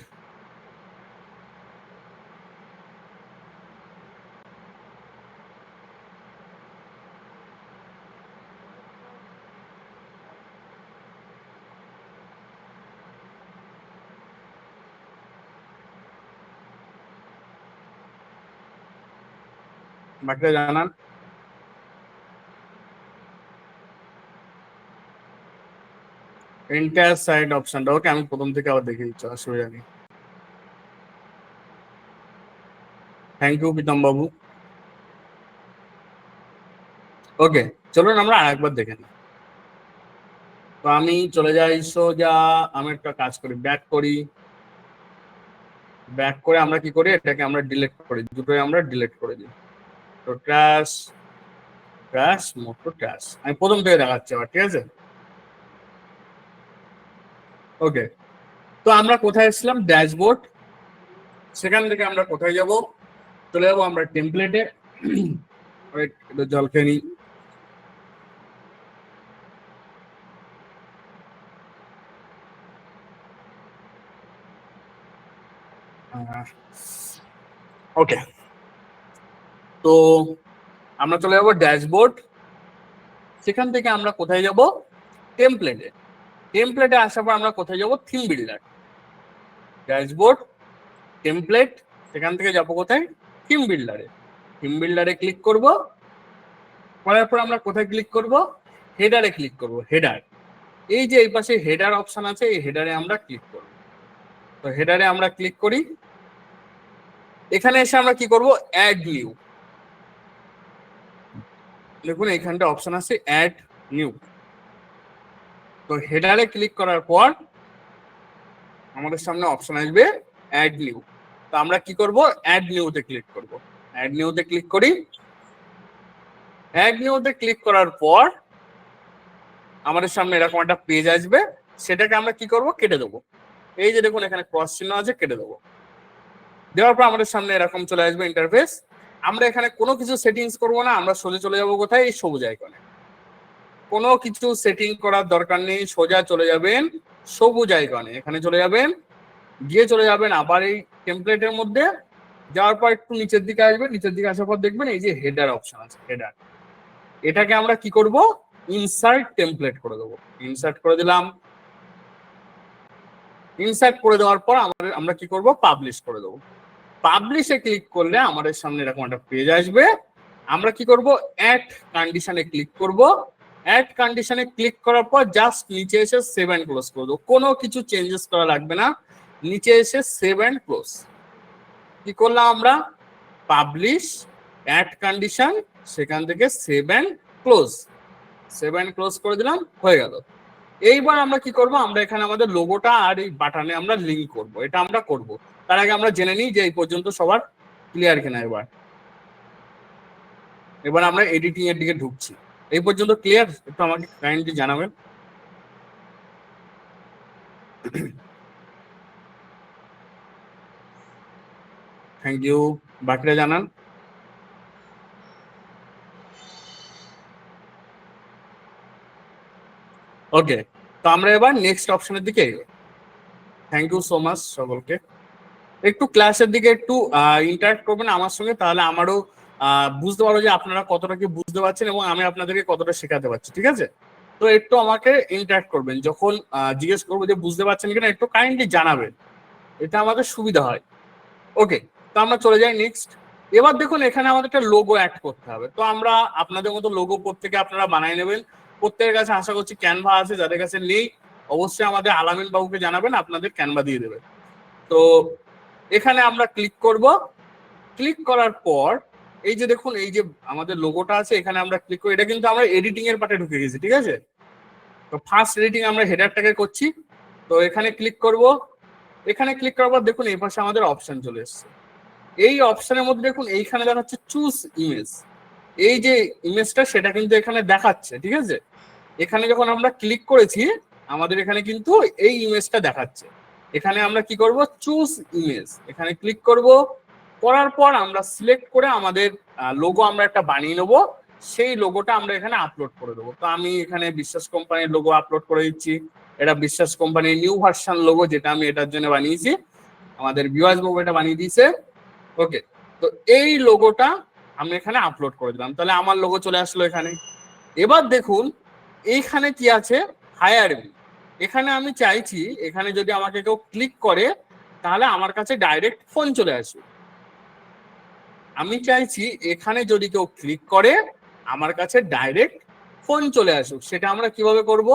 বাকিটা জানান। এন্টায়ার সাইড অপশনটা, ওকে আমি প্রথম থেকে আবার দেখে দিচ্ছি, অসুবিধা নেই। থ্যাংক ইউ প্রীতম বাবু। ওকে, চলুন আমরা আরেকবার দেখে নিই। তো আমি চলে যাই সোজা, আমি একটা কাজ করি, ব্যাক করি। ব্যাক করে আমরা কি করি, এটাকে আমরা ডিলিট করি, দুটোই আমরা ডিলিট করে দিই। তো trash, trash, move to trash. আমি প্রথম থেকে দেখাচ্ছি আবার, ঠিক আছে। ওকে, তো আমরা কোথায় এসেছিলাম, ড্যাশবোর্ড। সেখান থেকে আমরা কোথায় যাব, চলে যাবো আমরা টেমপ্লেটে। একটু জল খেয়ে নিই। ওকে, তো আমরা চলে যাবো ড্যাশবোর্ড। সেখান থেকে আমরা কোথায় যাব, টেমপ্লেটে। টেমপ্লেটে আসার পর আমরা কোথায় যাব, থিম বিল্ডার। ড্যাশবোর্ড, টেমপ্লেট, সেখান থেকে যাবো কোথায়, থিম বিল্ডারে। থিম বিল্ডারে ক্লিক করব। করার পর আমরা কোথায় ক্লিক করব, হেডারে ক্লিক করব। হেডার, এই যে এই পাশে হেডার অপশন আছে, এই হেডারে আমরা ক্লিক করব। তো হেডারে আমরা ক্লিক করি। এখানে এসে আমরা কি করব, অ্যাড নিউ। দেখুন এইখানটা অপশন আছে অ্যাড নিউ। তো হেডারে ক্লিক করার পর আমাদের সামনে অপশন আসবে অ্যাড নিউ। তো আমরা কি করব, অ্যাড নিউতে ক্লিক করব। অ্যাড নিউতে ক্লিক করি। অ্যাড নিউতে ক্লিক করার পর আমাদের সামনে এরকম একটা পেজ আসবে, সেটাকে আমরা কি করব, কেটে দেবো। এই যে দেখুন এখানে ক্রস চিহ্ন আছে, কেটে দেবো। দেওয়ার পর আমাদের সামনে এরকম চলে আসবে ইন্টারফেস। আমরা এখানে কোনো কিছু সেটিংস করব না, আমরা সোজা চলে যাবো কোথায়, এই সবুজ আইকনে। কোনো কিছু সেটিং করার দরকার নেই, সোজা চলে যাবেন সবুজ আইকনে। এখানে চলে যাবেন, গিয়ে চলে যাবেন আবার এই টেমপ্লেটের মধ্যে। যাওয়ার পর একটু নিচের দিকে আসবেন, নিচের দিকে আসার পর দেখবেন এই যে হেডার অপশন আছে, হেডার। এটাকে আমরা কি করব, ইনসার্ট টেমপ্লেট করে দেবো। ইনসার্ট করে দিলাম। ইনসার্ট করে দেওয়ার পর আমরা কি করব, পাবলিশ করে দেবো। পাবলিশে ক্লিক করলে আমাদের সামনে এরকম একটা পেজ আসবে। আমরা কি করব, অ্যাড কন্ডিশনে ক্লিক করব। অ্যাড কন্ডিশনে ক্লিক করার পর জাস্ট নিচে এসে সেভ এন্ড ক্লোজ করে দেবো। কোনো কিছু চেঞ্জেস করা লাগবে না, নিচে এসে সেভ এন্ড ক্লোজ। কি করলাম আমরা, পাবলিশ, অ্যাড কন্ডিশন, সেখান থেকে save and close. Save and close করে দিলাম, হয়ে গেল। এইবার আমরা কি করব, আমরা এখানে আমাদের লোগোটা আর এই বাটনে আমরা লিংক করব। এটা আমরা করব, তার আগে আমরা জেনে নিই যে এই পর্যন্ত সবার ক্লিয়ার কিনা। এবার আমরা এডিটিং এর দিকে ঢুকছি। এই পর্যন্ত ক্লিয়ার? একটু আমাকে কাইন্ডলি জানাবেন। Thank you. বাকিরা জানান। ওকে, তো আমরা এবার নেক্সট অপশনের দিকে এগোই। থ্যাংক ইউ সো মাচ সকলকে। একটু ক্লাসের দিকে একটু ইন্টারেক্ট করবেন আমার সঙ্গে, তাহলে আমারও বুঝতে পারবো যে আপনারা কতটা কি বুঝতে পারছেন এবং আমি আপনাদেরকে কতটা শেখাতে পারছি। ঠিক আছে, তো একটু আমাকে ইন্টারেক্ট করবেন। যখন জিজ্ঞেস করবো যে বুঝতে পারছেন কিনা, একটু কাইন্ডলি জানাবেন, এটা আমাদের সুবিধা হয়। ওকে, তো আমরা চলে যাই নেক্সট। এবার দেখুন এখানে আমাদের একটা লোগো অ্যাড করতে হবে। তো আমরা আপনাদের মতো লোগো প্রত্যেকে আপনারা বানিয়ে নেবেন। প্রত্যেকের কাছে আশা করছি ক্যানভা আছে, যাদের কাছে নেই অবশ্যই আমাদের আলামিন বাবুকে জানাবেন, আপনাদের ক্যানভা দিয়ে দেবে। তো এখানে আমরা ক্লিক করব। ক্লিক করার পর এই যে দেখুন এই যে আমাদের লোগোটা আছে, এখানে আমরা ক্লিক করি। এটা কিন্তু আমরা এডিটিং এর পার্টে ঢুকে গেছি। ঠিক আছে, তো ফার্স্ট এডিটিং আমরা হেডারটাকে করছি। তো এখানে ক্লিক করব। এখানে ক্লিক করার পর দেখুন এই পাশে আমাদের অপশন চলে এসছে। এই অপশনের মধ্যে দেখুন এইখানে দেখাচ্ছে চুজ ইমেজ। এই যে ইমেজটা সেটা কিন্তু এখানে দেখাচ্ছে। ঠিক আছে, এখানে যখন আমরা ক্লিক করেছি আমাদের এখানে কিন্তু এই ইমেজটা দেখাচ্ছে। এখানে আমরা কি করব, চুজ ইমেজ, এখানে ক্লিক করব। করার পর আমরা সিলেক্ট করে আমাদের লোগো আমরা একটা বানিয়ে নেবো। সেই লোগোটা আমরা এখানে আপলোড করে দেবো। তো আমি এখানে বিশ্বাস কোম্পানির লোগো আপলোড করে দিচ্ছি। এটা বিশ্বাস কোম্পানির নিউ ভার্সন লোগো, যেটা আমি এটার জন্য বানিয়েছি। আমাদের বিওয়াস বাবু এটা বানিয়ে দিয়েছে। ওকে, তো এই লোগোটা আমি এখানে আপলোড করে দিলাম। তাহলে আমার লোগো চলে আসলো এখানে। এবার দেখুন এইখানে কি আছে, হায়ার মি। এখানে আমি চাইছি এখানে যদি আমাকে কেউ ক্লিক করে তাহলে আমার কাছে ডাইরেক্ট ফোন চলে আসবে। আমি চাইছি এখানে যদি কেউ ক্লিক করে আমার কাছে ডাইরেক্ট ফোন চলে আসুক। সেটা আমরা কিভাবে করব,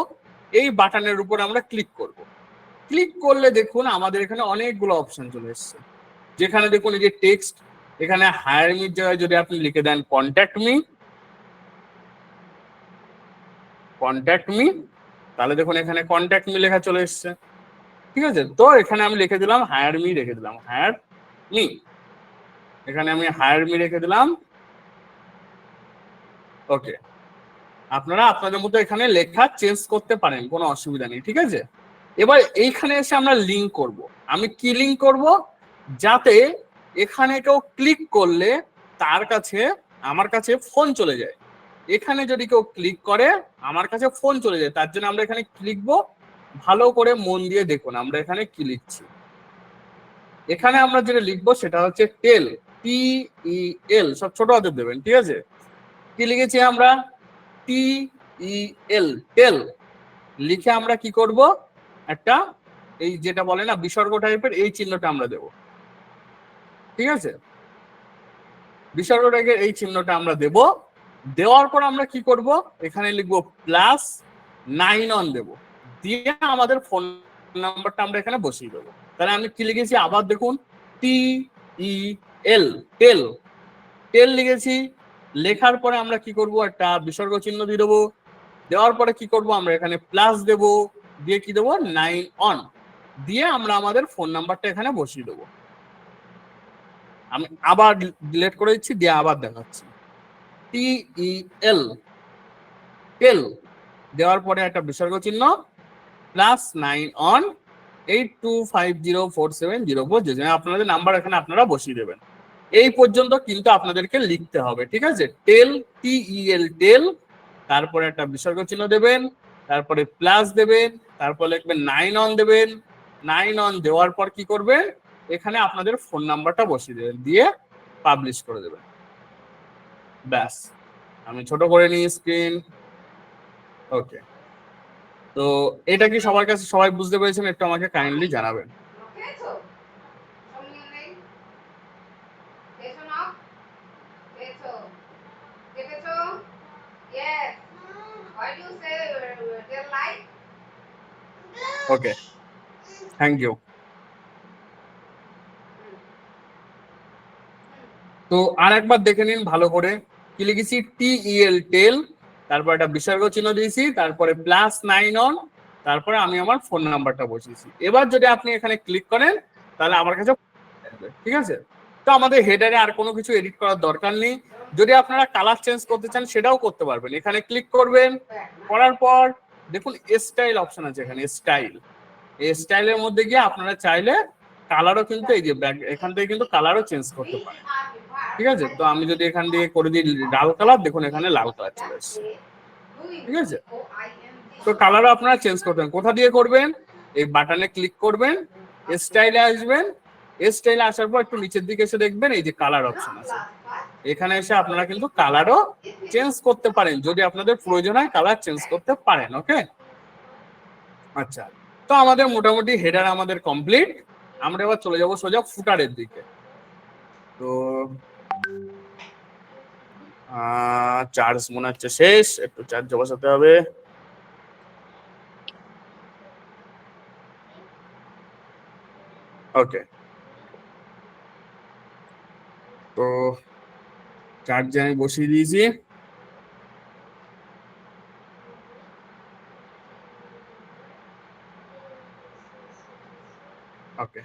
এই বাটনের উপর আমরা ক্লিক করব। ক্লিক করলে দেখুন আমাদের এখানে অনেকগুলো অপশন চলে এসছে। যেখানে দেখুন এই যে টেক্সট, এখানে হায়ার মির জায়গায় যদি আপনি লিখে দেন কন্ট্যাক্ট মি, কন্ট্যাক্ট মি, তাহলে দেখুন এখানে কন্ট্যাক্ট মি লেখা চলে এসছে। ঠিক আছে, তো এখানে আমি লিখে দিলাম হায়ার মি, রেখে দিলাম হায়ার মি। এখানে আমি হায়ার মি রেখে দিলাম। ওকে, আপনারা আপনাদের মতো এখানে লেখা চেঞ্জ করতে পারেন, কোনো অসুবিধা নেই। ঠিক আছে, এবার এইখানে এসে আমরা লিঙ্ক করব। আমি কি লিঙ্ক করব, যাতে এখানে কেউ ক্লিক করলে তার কাছে আমার কাছে ফোন চলে যায়। এখানে যদি কেউ ক্লিক করে আমার কাছে ফোন চলে যায়, তার জন্য আমরা এখানে কি লিখবো, ভালো করে মন দিয়ে দেখুন আমরা এখানে কি লিখছি। এখানে আমরা যেটা লিখবো সেটা হচ্ছে টেল, TEL, সব ছোট হাতে দেবেন। ঠিক আছে, কি লিখেছি আমরা, TEL, টেল লিখে আমরা কি করব, একটা এই যেটা বলে না বিসর্গ টাইপের এই চিহ্নটা আমরা দেব। ঠিক আছে, বিসর্গ টাইপের এই চিহ্নটা আমরা দেব। দেওয়ার পর আমরা কি করব, এখানে লিখবো +9 দেব, দিয়ে আমাদের ফোন নাম্বারটা আমরা এখানে বসিয়ে দেবো। তাহলে আমি কি লিখেছি আবার দেখুন, TEL, টেল, টেল লিখেছি। লেখার পরে আমরা কি করব, একটা বিসর্গ চিহ্ন দিয়ে দেবো। দেওয়ার পরে কি করব আমরা এখানে প্লাস দেব, দিয়ে কি দেবো 9 অন, দিয়ে আমরা আমাদের ফোন নাম্বারটা এখানে বসিয়ে দেবো। আমি আবার ডিলিট করে দিচ্ছি, দিয়ে আবার দেখাচ্ছি। TEL টেল দেওয়ার পরে একটা বিসর্গ চিহ্ন +9 অন 82504704, যেখানে আপনাদের নাম্বার এখানে আপনারা বসিয়ে দেবেন। এই পর্যন্ত কিন্তু আপনাদেরকে লিখতে হবে, ঠিক আছে? টেল, TEL টেল, তারপরে একটা বিসর্গ চিহ্ন দেবেন, তারপরে প্লাস দেবেন, তারপরে লিখবেন 9 অন দেবেন। 9 অন দেওয়ার পর কি করবেন, এখানে আপনাদের ফোন নাম্বারটা বসিয়ে দেবেন, দিয়ে পাবলিশ করে দেবেন। ব্যাস, আমি ছোট করে নিই স্ক্রিন। ওকে, তো এটা কি সবার কাছে সবাই বুঝতে পেরেছেন? একটু আমাকে কাইন্ডলি জানাবেন। পেয়েছো? সময় নেই। পেয়েছো না? পেয়েছো? কেটেছো? Yes. Why do you say tell lie? Okay, thank you. তো আর একবার দেখে নিন ভালো করে, কি লিখেছি? TEL টেল, তারপর একটা বিসর্গ চিহ্ন দিয়েছি, তারপরে +9 অন, তারপরে আমি আমার ফোন নাম্বারটা বসিয়েছি। এবার যদি আপনি এখানে ক্লিক করেন তাহলে আমার কাছে আসবে, ঠিক আছে? তো আমাদের হেডারে আর কোনো কিছু এডিট করার দরকার নেই। যদি আপনারা কালার চেঞ্জ করতে চান সেটাও করতে পারবেন। এখানে ক্লিক করবেন, করার পর দেখুন স্টাইল অপশন আছে, এখানে স্টাইল, এই স্টাইলের মধ্যে গিয়ে আপনারা চাইলে কালারও কিন্তু এই যে এখান থেকে কিন্তু কালারও চেঞ্জ করতে পারেন, ঠিক আছে? তো আমি যদি এখান দিয়ে করে দিই লাল কালার, দেখুন এখানে লাল কালার চলে এসেছে, ঠিক আছে? তো কালারও আপনারা চেঞ্জ করবেন। কোথা দিয়ে করবেন? এই বাটনে ক্লিক করবেন, স্টাইলে আসবেন, স্টাইলে আসার পর একটু নিচের দিকে এসে দেখবেন এই যে কালার অপশন আছে, এখানে এসে আপনারা কিন্তু কালারও চেঞ্জ করতে পারেন, যদি আপনাদের প্রয়োজন হয় কালার চেঞ্জ করতে পারেন। ওকে, আচ্ছা, তো আমাদের মোটামুটি হেডার আমাদের কমপ্লিট। আমরা এবার চলে যাব সোজা ফুটারের দিকে। তো চার্জ মনে হচ্ছে শেষ, একটু চার্জ বসাতে হবে। ওকে, তো চার্জে আমি বসিয়ে দিয়েছি। ওকে,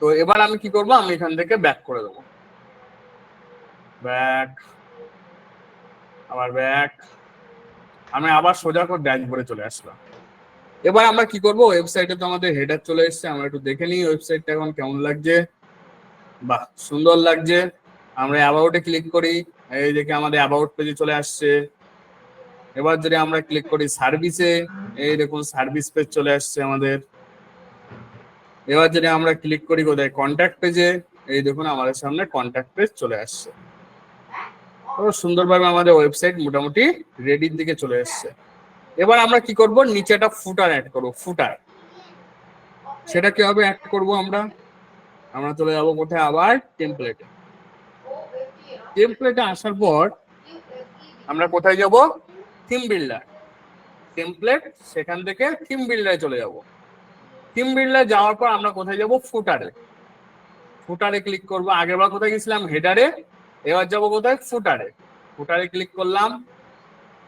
তো এবার আমি কি করব, আমি এখান থেকে ব্যাক করে দেবো, ব্যাক, আবার ব্যাক, আমি আবার সোজা করে ড্যাশবোর্ডে চলে আসলাম। এবার আমরা কি করব, ওয়েবসাইটে তো আমাদের হেডার চলে এসেছে, আমরা একটু দেখে নিই ওয়েবসাইটটা এখন কেমন লাগছে। বাহ, সুন্দর লাগছে। আমরা অ্যাবাউটে ক্লিক করি, এই দেখে আমাদের অ্যাবাউট পেজে চলে আসছে। এবার যদি আমরা ক্লিক করি সার্ভিসে, এই দেখুন সার্ভিস পেজ চলে আসছে আমাদের। এবার যদি আমরা ক্লিক করি কোথায়, কন্ট্যাক্ট পেজে, এই দেখুন আমাদের সামনে কন্ট্যাক্ট পেজ চলে আসছে। তো সুন্দরভাবে আমাদের ওয়েবসাইট মোটামুটি রেডির দিকে চলে এসছে। এবার আমরা কি করব, নিচে একটা ফুটার অ্যাড করব। ফুটার, সেটা কিভাবে অ্যাড করব, আমরা চলে যাব কোথায়, আবার টেমপ্লেটে। টেমপ্লেটে আসার পর আমরা কোথায় যাব, থিম বিল্ডার, টেমপ্লেট, সেখান থেকে থিম বিল্ডারে চলে যাব। থিম বিল্ডারে যাওয়ার পর আমরা কোথায় যাব, ফুটারে। ফুটারে ক্লিক করব। আগেরবার কোথায় গেছিলাম, হেডারে, এবার যাব কোথায়, ফুটারে। ফুটারে ক্লিক করলাম,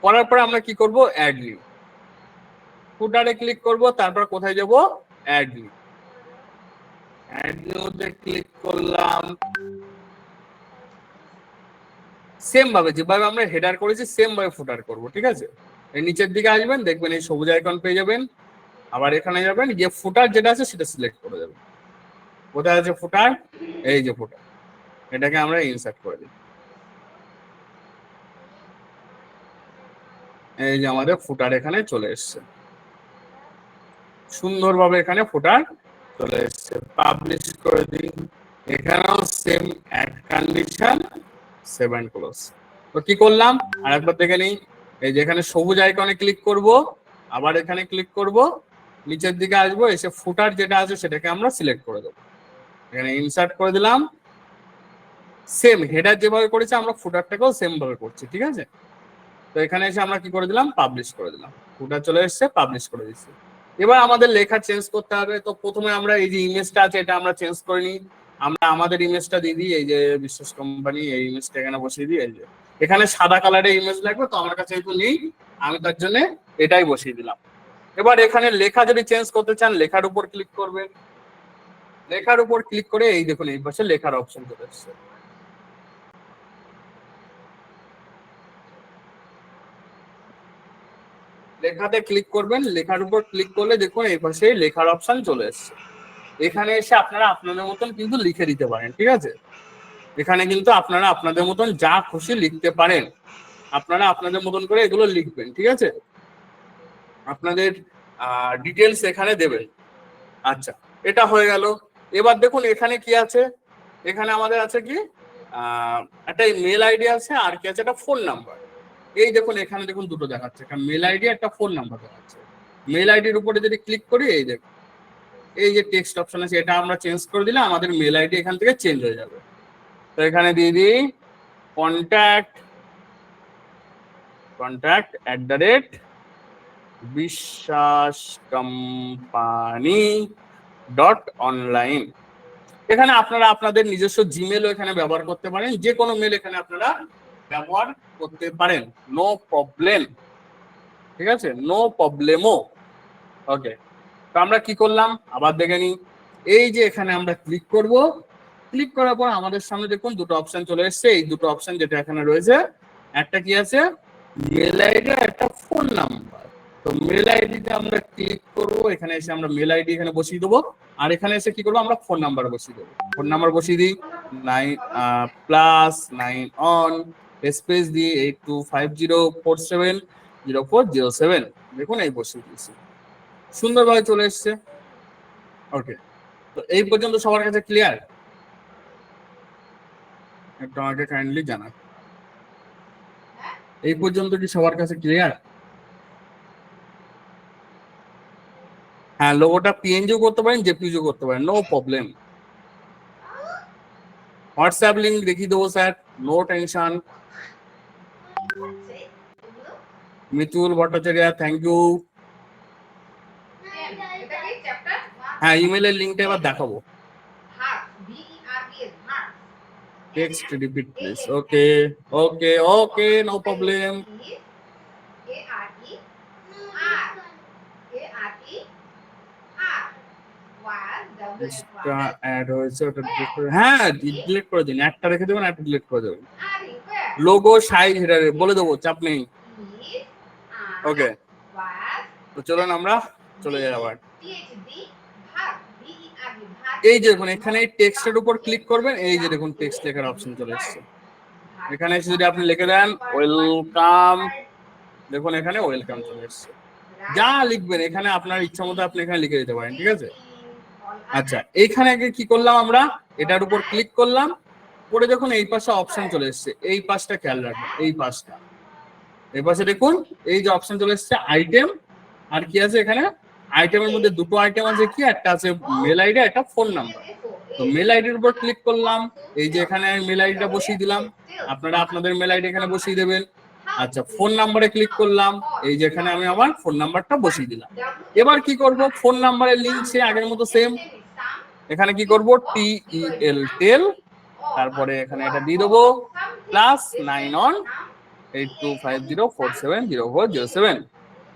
করার পরে আমরা কি করব, অ্যাড নিউ। ফুটারে ক্লিক করব, তারপর কোথায় যাব, অ্যাড নিউ। অ্যাড নিউতে ক্লিক করলাম। সেম ভাবে যেভাবে আমরা হেডার করেছি সেম ভাবে ফুটার করব, ঠিক আছে? এই নিচের দিকে আসবেন, দেখবেন এই সবুজ আইকন পেয়ে যাবেন, আবার এখানে যাবেন, গিয়ে ফুটার যেটা আছে সেটা সিলেক্ট করে দেবেন। কোথায় আছে ফুটার, এই যে ফুটার, এটাকে আমরা ইনসার্ট করে দিই। এই যে আমাদের ফুটার এখানে চলে এসছে, সুন্দরভাবে এখানে ফুটার চলে এসছে। পাবলিশ করে দিই, এখানেও same add condition, save and close. তো কি করলাম আরেকবার দেখে নিই, এই যে এখানে সবুজ আইকনে ক্লিক করব, আবার এখানে ক্লিক করব, নিচের দিকে আসবো, এসে ফুটার যেটা আছে সেটাকে আমরা সিলেক্ট করে দেবো, এখানে ইনসার্ট করে দিলাম। সেম হেডার যেভাবে করেছি আমরা ফুটারটাকেও সেম ভাবে করছি, ঠিক আছে? তো এখানে এসে আমরা কি করে দিলাম, পাবলিশ করে দিলাম। ফুটার চলে এসছে, পাবলিশ করে দিচ্ছি। এবার আমাদের লেখা চেঞ্জ করতে হবে। তো প্রথমে আমরা এই যে ইমেজটা আছে এটা আমরা চেঞ্জ করে নিই। আমরা আমাদের ইমেজটা দিয়ে দিই, এই যে বিশ্বাস কোম্পানি, এই ইমেজটা এখানে বসিয়ে দিই। এই যে এখানে সাদা কালারের ইমেজ লাগবে, তো আমার কাছে একটু নেই, আমি তার জন্য এটাই বসিয়ে দিলাম। এবার এখানে লেখা যদি চেঞ্জ করতে চান, লেখার উপর ক্লিক করবেন। লেখার উপর ক্লিক করে এই দেখুন এই পাশে লেখার অপশন চলে এসেছে। লেখাতে ক্লিক করবেন, লেখার উপর ক্লিক করলে দেখুন এই পাশে লেখার অপশন চলে এসেছে। এখানে এসে আপনারা আপনাদের মতন কিন্তু লিখে দিতে পারেন, ঠিক আছে? এখানে কিন্তু আপনারা আপনাদের মতন যা খুশি লিখতে পারেন, আপনারা আপনাদের মতন করে এগুলো লিখবেন, ঠিক আছে? আপনাদের ডিটেলস এখানে দেবেন। আচ্ছা, এটা হয়ে গেল। এবার দেখুন এখানে কি আছে, এখানে আমাদের আছে কি একটা মেল আইডি আছে, আর কি আছে একটা ফোন নাম্বার। এই দেখুন এখানে দেখুন দুটো দেখাচ্ছে, একটা মেল আইডি একটা ফোন নাম্বার দেখাচ্ছে। মেল আইডির উপরে যদি ক্লিক করি, এই দেখুন এই যে টেক্সট অপশন আছে, এটা আমরা চেঞ্জ করে দিলে আমাদের মেল আইডি এখান থেকে চেঞ্জ হয়ে যাবে। তো এখানে দিয়ে দিই contact@বিশ্বাসকম্পানি.online। এখানে আপনারা আপনাদের নিজস্ব জিমেলও এখানে ব্যবহার করতে পারেন, যে কোনো মেল এখানে আপনারা ব্যবহার করতে পারেন, নো প্রবলেম, ঠিক আছে? নো প্রবলেমও। ওকে, তো আমরা কি করলাম আবার দেখে নিই। এই যে এখানে আমরা ক্লিক করব, ক্লিক করার পর আমাদের সামনে দেখুন দুটো অপশন চলে এসেছে। এই দুটো অপশন যেটা এখানে রয়েছে, একটা কি আছে মেল আইডি, একটা ফোন নাম্বার। তো মেল আইডিতে আমরা ক্লিক করব, এখানে এসে আমরা মেল আইডি এখানে বসিয়ে দেবো, আর এখানে এসে কি করবো আমরা ফোন নাম্বার বসিয়ে দেবো। ফোন নাম্বার বসিয়ে দিই +91 স্পেস দিয়ে 8250470407। দেখুন এই বসিয়ে দিয়েছি, সুন্দরভাবে চলে এসছে। ওকে, তো এই পর্যন্ত সবার কাছে ক্লিয়ার? একটু আমাকে কাইন্ডলি জানান, এই পর্যন্ত কি সবার কাছে ক্লিয়ার? হ্যাঁ, লোগোটা পিএনজিও করতে পারেন, জেপিইজিও করতে পারেন, নো প্রবলেম। হোয়াটসঅ্যাপ লিংক দেখিয়ে দেবো sir, no tension. Mitul Bhattacharya, thank you. হ্যাঁ, ইমেলের লিঙ্কটা এবার দেখাবো। Text repeat please. Okay okay okay, no problem. Add হয়েছে, ওটা ডিলিট করে, হ্যাঁ ডিলিট করে দিন, একটা রেখে দেবেন, একটা ডিলিট করে দেবেন। লোগো সাইজ এটা বলে দেবো, চাপ নেই। ওকে, তো চলুন আমরা চলে যাই আবার। এই যে দেখুন এখানে টেক্সটের উপর ক্লিক করবেন, এই যে দেখুন টেক্সট লেখার অপশন চলে এসেছে। এখানে এসে যদি আপনি লিখে দেন ওয়েলকাম, দেখুন এখানে ওয়েলকাম চলে এসেছে। যা লিখবেন এখানে আপনার ইচ্ছা মতো আপনি এখানে লিখে দিতে পারেন, ঠিক আছে? আচ্ছা, এইখানে আগে কি করলাম আমরা, এটার উপর ক্লিক করলাম, পরে দেখুন এই পাশে অপশন চলে এসেছে, এই পাশটা খেয়াল রাখবেন, এই পাশটা, এই পাশে দেখুন এই যে অপশন চলে এসেছে আইটেম, আর কি আছে এখানে আইটেমের মধ্যে দুটো আইটেম আছে, কি একটা আছে মেল আইডি, একটা ফোন নাম্বার। তো মেল আইডির উপর ক্লিক করলাম, এই যে এখানে মেল আইডিটা বসিয়ে দিলাম, আপনারা আপনাদের মেল আইডি এখানে বসিয়ে দেবেন। আচ্ছা, ফোন নাম্বারে ক্লিক করলাম, এই যে এখানে আমি আমার ফোন নাম্বারটা বসিয়ে দিলাম। এবার কি করব, ফোন নাম্বারের লিংক সে আগের মতো সেম, এখানে কি করব টেল, তারপরে এখানে এটা দিয়ে দেবো +91 8250470407।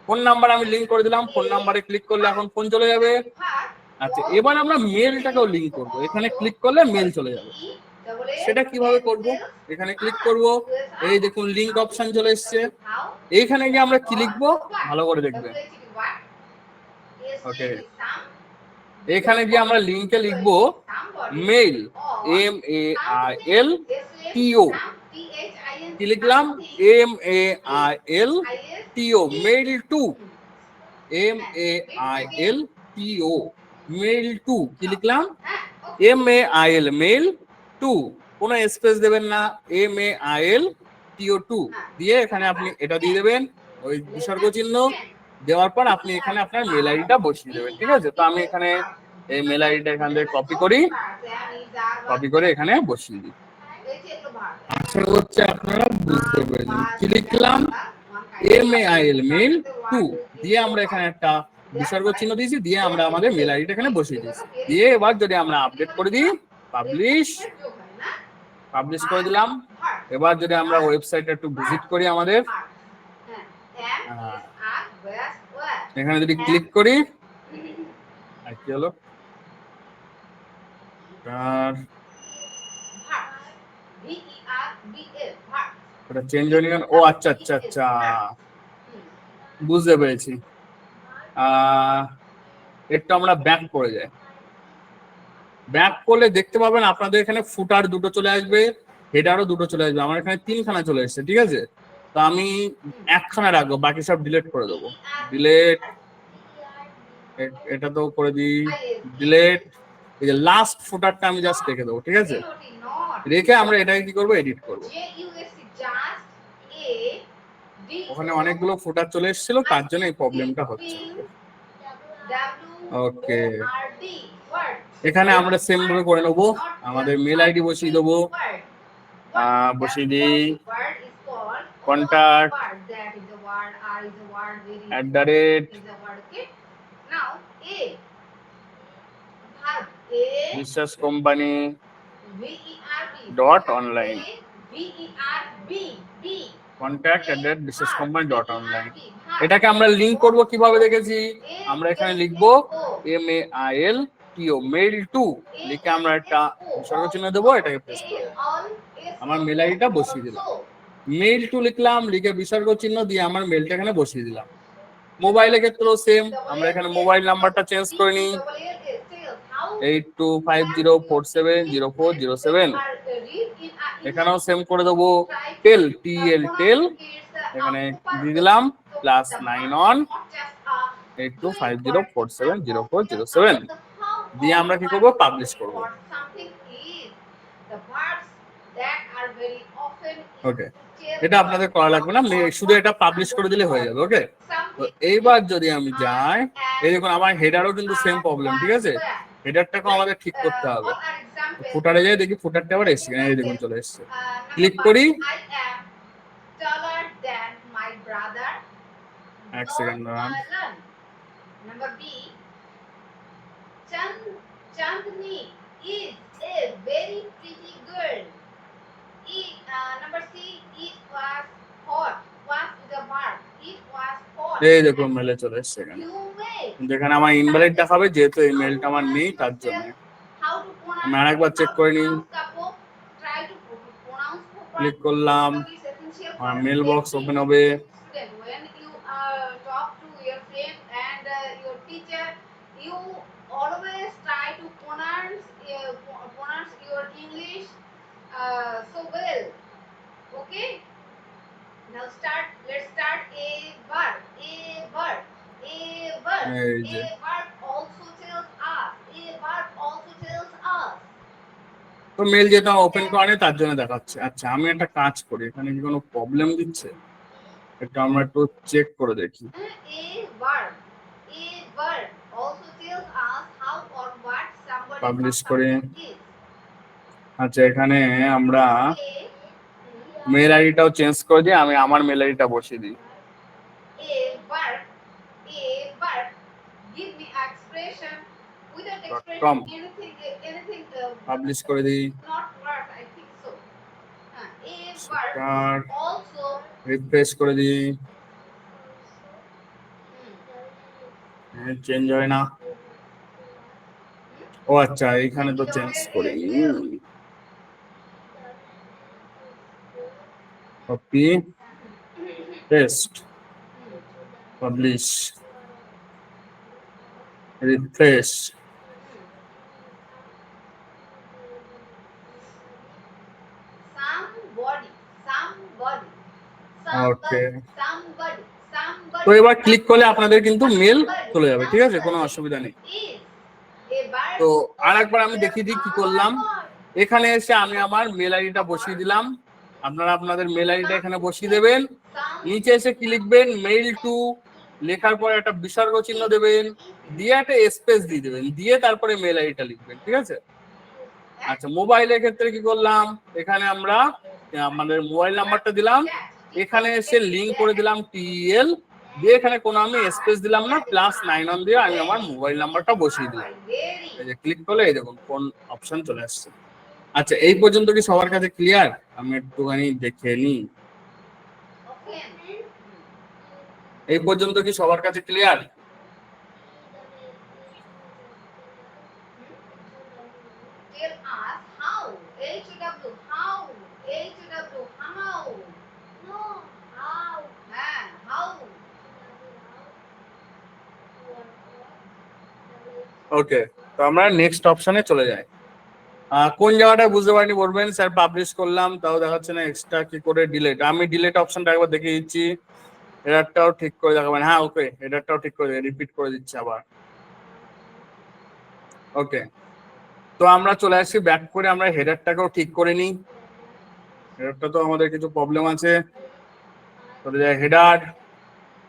ফোন নাম্বার আমি লিংক করে দিলাম, ফোন নাম্বারে ক্লিক করলে এখন ফোন চলে যাবে। আচ্ছা, এবার আমরা মেলটাকেও লিংক করব, এখানে ক্লিক করলে মেল চলে যাবে। সেটা কিভাবে করব, এখানে ক্লিক করব, এই দেখুন লিংক অপশন চলে এসেছে, এইখানে গিয়ে আমরা কি লিখবো ভালো করে দেখবেন। ওকে, এখানে গিয়ে আমরা লিংকে লিখবো মেইল, MAILTO, কি লিখলাম MAILTO, mail two, MAILTO, mail two, কি লিখলাম MAIL, মেইল টু, কোনো স্পেস দেবেন না, MAILTO2 দিয়ে এখানে আপনি এটা দিয়ে দেবেন, ওই বিসর্গ চিহ্ন দেওয়ার পর আপনি এখানে আপনার মেল আইডিটা বসিয়ে দেবেন, ঠিক আছে? তো আমি এখানে এই মেল আইডিটা এখান থেকে কপি করে এখানে বসিয়ে দিই। আশা করছি আপনারা বুঝতে পেরেছেন। কি লিখলাম MAIL, মেইল টু দিয়ে আমরা এখানে একটা বিসর্গ চিহ্ন দিয়েছি, দিয়ে আমরা আমাদের মেল আইডিটা এখানে বসিয়ে দিয়েছি। দিয়ে এবার যদি আমরা আপডেট করে দিই, পাবলিশ করে দিলাম, এবার যদি আমরা ওয়েবসাইটে একটু ভিজিট করি আমাদের, এখানে যদি ক্লিক করি, আর কি হলো আর এটা চেঞ্জ হয়নি কেন? ও আচ্ছা আচ্ছা আচ্ছা, বুঝতে পেরেছি। একটু আমরা ব্যাক করে যাই। ব্যাক করলে দেখতে পাবেন আপনাদের এখানে ফুটার দুটো চলে আসবে, হেডারও দুটো চলে আসবে। আমার এখানে 3খানা চলে এসেছে, ঠিক আছে? তো আমি একখানা রাখবো, বাকি সব ডিলিট করে দেবো। ডিলিট, এটা তো করে দিই, ডিলিট। এই যে লাস্ট ফুটারটা আমি জাস্ট রেখে দেবো, ঠিক আছে? রেখে আমরা এটাকে কি করবো, এডিট করবো। ওখানে অনেকগুলো ফুটার চলে এসেছিল, তার জন্য এই প্রবলেমটা হচ্ছে। ওকে, এখানে আমরা সেম ভাবে করে নেবো। আমাদের মেল আইডি বসিয়ে দেবো, বসিয়ে দিই কন্টাক্ট বিশ্বাস কোম্পানি .online, contact@বিশ্বাসকোম্পানি.online। এটাকে আমরা লিংক করব কিভাবে দেখেছি, আমরা এখানে লিখবো MAILTO, মেইল টু লিখে আমরা একটা বিসর্গ চিহ্ন দেবো, এটাকে প্রেস করব। আমার মেল আইডিটা বসিয়ে দিলাম, মেইল টু লিখলাম, লিখে বিসর্গ চিহ্ন দিয়ে আমার মেলটা এখানে বসিয়ে দিলাম। মোবাইলের ক্ষেত্রেও সেম, আমরা এখানে মোবাইল নাম্বারটা চেঞ্জ করে নিই, 8250470407। এখানেও সেম করে দেবো, টেল এখানে দিয়ে দিলাম +91 8250470407 দিয়ে আমরা কি করবো, পাবলিশ করবো। ওকে, এটা আপনাদের করা লাগবে না, শুধু এটা পাবলিশ করে দিলে হয়ে যাবে। ওকে, তো এইবার যদি আমি যাই, এই দেখুন আমার হেডারও কিন্তু সেম প্রবলেম, ঠিক আছে? হেডারটাকেও আমাদের ঠিক করতে হবে। ফুটারে যাই, দেখি ফুটারটা আবার এসছে, এই দেখুন চলে এসছে। ক্লিক করি, এক সেকেন্ড দাঁড়ান। Number B, Chandni is a very pretty girl. Number C, it was hot. Was the verb. It was hot. এই দেখুন মেলে চলে এসছে এখানে, যেখানে আমার ইনভ্যালিড দেখাবে, যেহেতু এই মেলটা আমার নেই তার জন্য। আমি আরেকবার চেক করে নিই, ক্লিক করলাম, আমার মেল বক্স ওপেন হবে। Always try to pronounce your English so well. Okay. Now let's start a verb. A verb also tells us. তো মেল যেটা ওপেন করে তার জন্য দেখাচ্ছে। আচ্ছা, আমি একটা কাজ করি, এখানে কি কোনো প্রবলেম দিচ্ছে এটা আমরা একটু চেক করে দেখি। A verb also tells us how or what somebody publish করে, আচ্ছা এখানে আমরা মেল আইডিটাও চেঞ্জ করে দিই, আমি আমার মেল আইডিটা বসিয়ে দিই। A verb give me expression without expression anything publish করে দিই, not words, I think so. A verb also refresh করে দিই, চেঞ্জ হয় না। ও আচ্ছা, এখানে তো চেঞ্জ করি। Copy paste, publish, refresh. Okay, তো এবার ক্লিক করলে আপনাদের কিন্তু মেল চলে যাবে, ঠিক আছে? কোনো অসুবিধা নেই। তো আরেকবার আমি দেখিয়ে দিই কি করলাম। এখানে এসে আমি আমার মেল আইডিটা বসিয়ে দিলাম, আপনারা আপনাদের মেল আইডিটা এখানে বসিয়ে দেবেন। নিচে এসে কি লিখবেন, মেইল টু লেখার পরে একটা বিসর্গ চিহ্ন দেবেন, দিয়ে একটা স্পেস দিয়ে দেবেন, দিয়ে তারপরে মেল আইডিটা লিখবেন, ঠিক আছে? আচ্ছা, মোবাইলের ক্ষেত্রে কি করলাম, এখানে আমরা আমাদের মোবাইল নাম্বারটা দিলাম, এখানে এসে লিংক করে দিলাম TL দিয়ে, এখানে কোনো আমি স্পেস দিলাম না, +91 দিয়ে আমি আমার মোবাইল নাম্বারটা বসিয়ে দিলাম। এই যে ক্লিক করলে এই দেখুন কোন অপশন চলে আসছে। আচ্ছা, এই পর্যন্ত কি সবার কাছে ক্লিয়ার? আমি একটুখানি দেখে নিই। Open. এই পর্যন্ত কি সবার কাছে clear? Tell us how. H-O-W. How. H-O-W. How. No. How. How. ওকে, তো আমরা নেক্সট অপশনে চলে যাই। কোন জায়গাটা বুঝতে পারিনি বলবেন, স্যার পাবলিশ করলাম তাও দেখাচ্ছে না, এক্সট্রা কি করে ডিলিট। আমি ডিলিট অপশনটা একবার দেখিয়ে দিচ্ছি, এররটাও ঠিক করে দেখাবেন। হ্যাঁ ওকে, এররটাও ঠিক করে রিপিট করে দিচ্ছি আবার। ওকে, তো আমরা চলে আসছি ব্যাক করে, আমরা হেডারটাকেও ঠিক করে নিই। হেডারটা তো আমাদের কিছু প্রবলেম আছে, চলে যায় হেডার।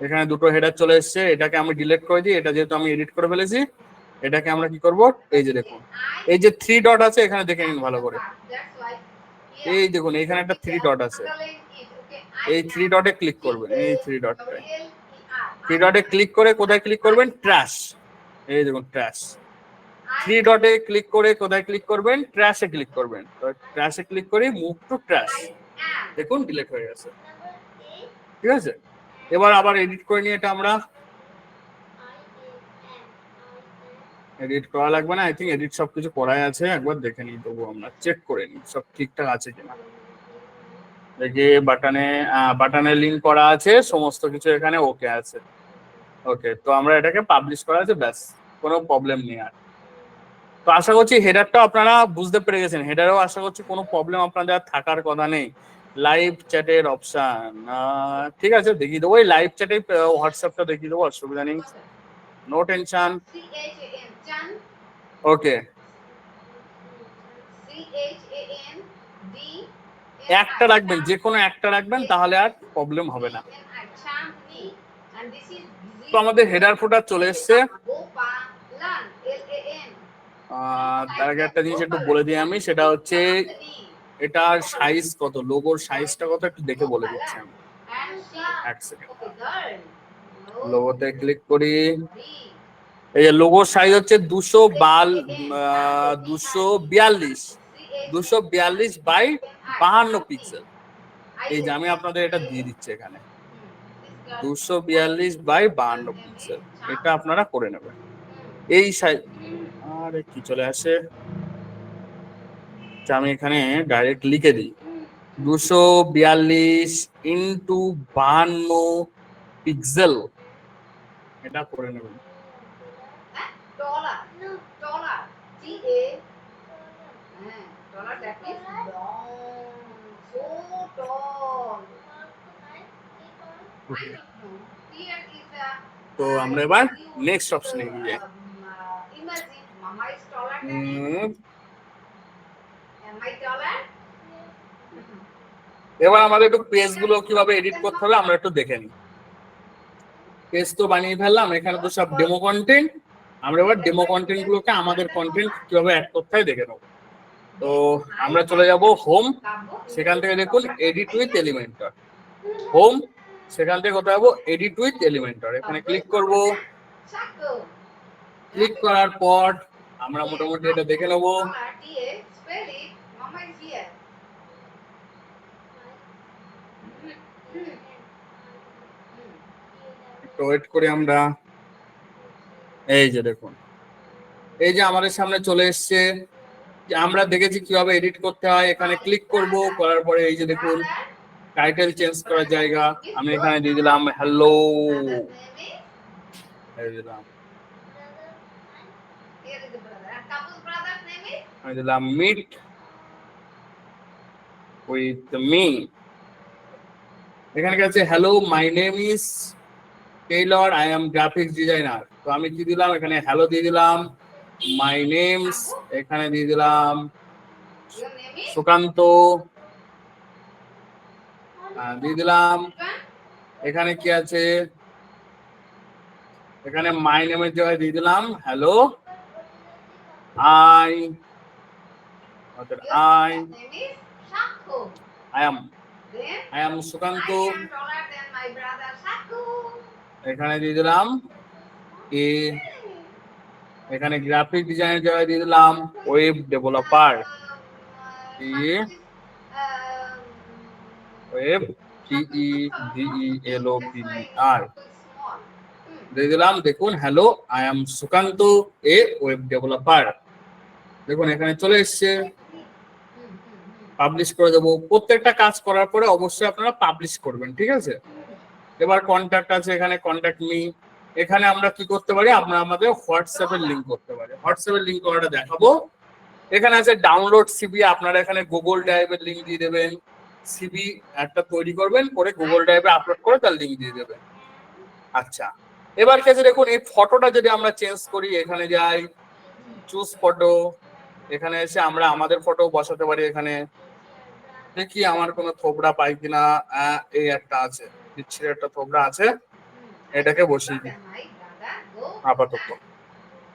এখানে দুটো হেডার চলে এসছে, এটাকে আমি ডিলিট করে দিই, এটা যেহেতু আমি এডিট করে ফেলেছি। এটাকে আমরা কি করব, এই যে দেখুন, এই যে 3 ডট আছে এখানে দেখে নিন ভালো করে। এই দেখুন এখানে একটা 3 ডট আছে, এই 3 ডটে ক্লিক করবেন, এই 3 ডটটায় 3 ডটে ক্লিক করে কোথায় ক্লিক করবেন, ট্র্যাশ। এই দেখুন ট্র্যাশ, 3 ডটে ক্লিক করে কোথায় ক্লিক করবেন, ট্র্যাশে ক্লিক করবেন। তো ট্র্যাশে ক্লিক করি, মুভ টু ট্র্যাশ, দেখুন ডিলিট হয়ে গেছে। ঠিক আছে, এবার আবার এডিট করে নিয়ে এটা আমরা এডিট করা লাগবে না, আই থিঙ্ক এডিট সবকিছু করাই আছে, একবার দেখে নিই, তবু আমরা চেক করে নিই সব ঠিকঠাক আছে কিনা। দেখি বাটনে লিঙ্ক করা আছে, সমস্ত কিছু এখানে ওকে আছে। ওকে, তো আমরা এটাকে পাবলিশ করা আছে, ব্যাস, কোনো প্রবলেম নেই আর। তো আশা করছি হেডারটাও আপনারা বুঝতে পেরে গেছেন, হেডারেও আশা করছি কোনো প্রবলেম আপনাদের থাকার কথা নেই। লাইভ চ্যাটের অপশন, ঠিক আছে দেখিয়ে দেবো, ওই লাইভ চ্যাটে হোয়াটসঅ্যাপটা দেখিয়ে দেবো, অসুবিধা নেই, নো টেনশন। ওকে, একটা রাখবেন, যে কোনো একটা রাখবেন, তাহলে আর প্রবলেম হবে না। তো আমাদের হেডার ফুটার চলে এসছে। তার আগে একটা জিনিস একটু বলে দিই আমি, সেটা হচ্ছে এটার সাইজ কত, লোগোর সাইজটা কত একটু দেখে বলে দিচ্ছি আমি, এক সেকেন্ড। লোগোতে ক্লিক করি, এই যে লোগোর সাইজ হচ্ছে 242 বাই 52 পিক্সেল। এই যে আমি আপনাদের এটা দিয়ে দিচ্ছি এখানে, 242 বাই 52 পিক্সেল, এটা আপনারা করে নেবেন এই সাইজ। আরে কি চলে আসে, আমি এখানে ডাইরেক্ট লিখে দিই 242 ইন্টু 52 পিক্সেল, এটা করে নেবেন। তো আমরা এবার নেক্সট অপশনে গিয়ে যাই। এবার আমাদের একটু পেজ গুলো কিভাবে এডিট করতে হবে আমরা একটু দেখে নিই। পেজ তো বানিয়ে ফেললাম, এখানে তো সব ডেমো কন্টেন্ট, আমরা এবার ডেমো কন্টেন্ট গুলোকে আমাদের কন্টেন্ট কিভাবে অ্যাড করতে হয় দেখে নেবো। তো আমরা চলে যাব হোম, সেখান থেকে দেখুন এডিট উইথ এলিমেন্টর, হোম, সেখান থেকে কোথায় যাবো, এডিট উইথ এলিমেন্টর, এখানে ক্লিক করব। ক্লিক করার পর আমরা মোটামুটি এটা দেখে নেবো। একটু ওয়েট করি আমরা, এই যে দেখুন, এই যে আমাদের সামনে চলে এসছে, আমরা দেখেছি কিভাবে এডিট করতে হয়। এখানে ক্লিক করব, করার পরে এই যে দেখুন টাইটেল চেঞ্জ করার জায়গা, আমি এখানে দিয়ে দিলাম হ্যালো, দিলাম আমি দিলাম মিট উইথ মি। এখানে আছে hello my name is Taylor, I am graphics designer. তো আমি কি দিলাম, এখানে হ্যালো দিয়ে দিলাম, মাই নেমস এখানে দিয়ে দিলাম সুকান্ত, দিয়ে দিলাম। এখানে কি আছে, এখানে মাই নেমের জায়গায় দিয়ে দিলাম হ্যালো আই এম সুকান্ত, এখানে দিয়ে দিলাম এ, এখানে গ্রাফিক ডিজাইনের জায়গায় দিয়ে দিলাম web developer. First is web, DEVELOPER small. দিয়ে দিলাম। দেখুন, hello, I am Sukanta, A web developer. দেখুন এখানে চলে এসছে। পাবলিশ করে দেবো। প্রত্যেকটা কাজ করার পরে অবশ্যই আপনারা পাবলিশ করবেন, ঠিক আছে? এবার কন্ট্যাক্ট আছে, এখানে কন্ট্যাক্ট মি। এখানে আমরা কি করতে পারি, আমরা আমাদের হোয়াটসঅ্যাপের লিঙ্ক করতে পারি। হোয়াটসঅ্যাপের লিঙ্ক করাটা দেখাবো। এখানে আছে ডাউনলোড সিভি, আপনারা এখানে গুগল ড্রাইভের লিঙ্ক দিয়ে দেবেন। সিভি একটা তৈরি করবেন, করে গুগল ড্রাইভে আপলোড করে তার লিঙ্ক দিয়ে দেবেন। আচ্ছা, এবার কাছে দেখুন, এই ফটোটা যদি আমরা চেঞ্জ করি, এখানে যাই, চুজ ফটো, এখানে এসে আমরা আমাদের ফটো বসাতে পারি। এখানে দেখি আমার কোনো থোবড়া পাই কিনা। এই একটা আছে, বিচ্ছিরি একটা থোবড়া আছে, এটাকে বসিয়ে দিই আপাতত।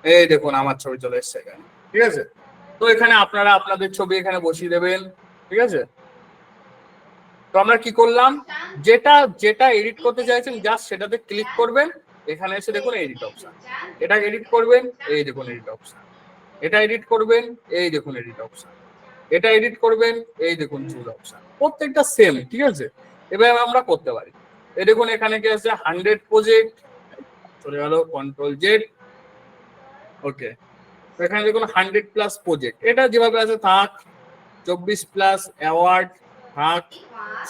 এই দেখুন আমার ছবি চলে এসছে এখানে, ঠিক আছে? তো এখানে আপনারা আপনাদের ছবি এখানে বসিয়ে দেবেন, ঠিক আছে? তো আমরা কি করলাম, যেটা যেটা এডিট করতে চাইছেন জাস্ট সেটাতে ক্লিক করবেন। এখানে এসে দেখুন এডিট অপশন, এটা এডিট করবেন, এই দেখুন এডিট অপশন। এটা এডিট করবেন, এই দেখুন এডিট অপশন। এটা এডিট করবেন, এই দেখুন চুজ অপশন। প্রত্যেকটা সেম, ঠিক আছে? এভাবে আমরা করতে পারি। এই দেখুন এখানে কি আছে, 100 প্রজেক্ট চলে গেল, কন্ট্রোল জেড। ওকে, এখানে দেখুন 100+ প্রজেক্ট, এটা যেভাবে আছে থাক। 24+ অ্যাওয়ার্ড থাক।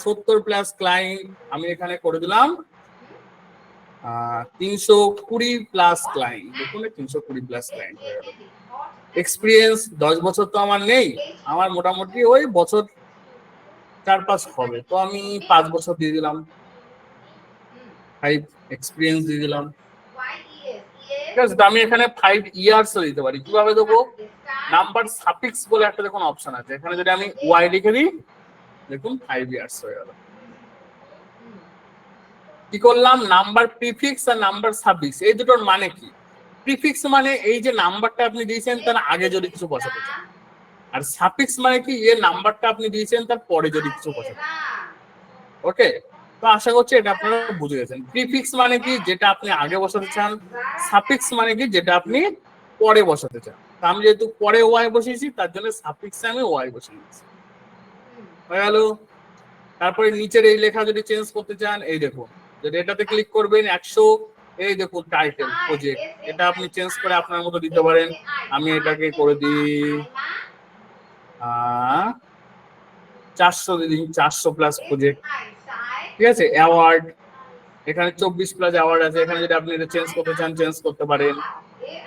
70+ ক্লায়েন্ট আমি এখানে করে দিলাম 320+ ক্লায়েন্ট। দেখুন 320+ ক্লায়েন্ট হয়ে গেল। এক্সপিরিয়েন্স 10 বছর তো আমার নেই, আমার মোটামুটি ওই বছর 4-5 হবে, তো আমি 5 বছর দিয়ে দিলাম, 5 এক্সপিরিয়েন্স দিয়ে দিলাম, ঠিক আছে? তো আমি এখানে 5 ইয়ার্স দিতে পারি। কিভাবে দেবো, নাম্বার সাফিক্স বলে একটা দেখুন অপশন আছে, এখানে যদি আমি ওয়াই লিখে দিই, দেখুন 5 ইয়ার্স হয়ে গেল। কি করলাম, নাম্বার প্রিফিক্স আর নাম্বার সাফিক্স এই দুটোর মানে কি? প্রিফিক্স মানে এই যে নাম্বারটা আপনি দিয়েছেন তার আগে যদি কিছু বসাতে চান, আর সাফিক্স মানে কি, এই নাম্বারটা আপনি দিয়েছেন তার পরে যদি কিছু বসাতে চান। ওকে, তো আশা করছি এটা আপনারা বুঝে গেছেন। প্রিফিক্স মানে কি, যেটা আপনি আগে বসাতে চান। সাফিক্স মানে কি, যেটা আপনি পরে বসাতে চান। তো আমি যেহেতু পরে ওয়াই বসিয়েছি, তার জন্য সাফিক্সে আমি ওয়াই বসিয়ে দিয়েছি। হয়ে গেল। তারপরে নিচের এই লেখা যদি চেঞ্জ করতে চান, এই দেখুন, যদি এটাতে ক্লিক করবেন 100, এই দেখুন টাইটেল প্রজেক্ট, এটা আপনি চেঞ্জ করে আপনার মতো দিতে পারেন। আমি এটাকে করে দিই 400 দিন, 400+ প্রজেক্ট, ঠিক আছে? অ্যাওয়ার্ড, এখানে 24+ অ্যাওয়ার্ড আছে, এখানে যদি আপনি এটা চেঞ্জ করতে চান চেঞ্জ করতে পারেন।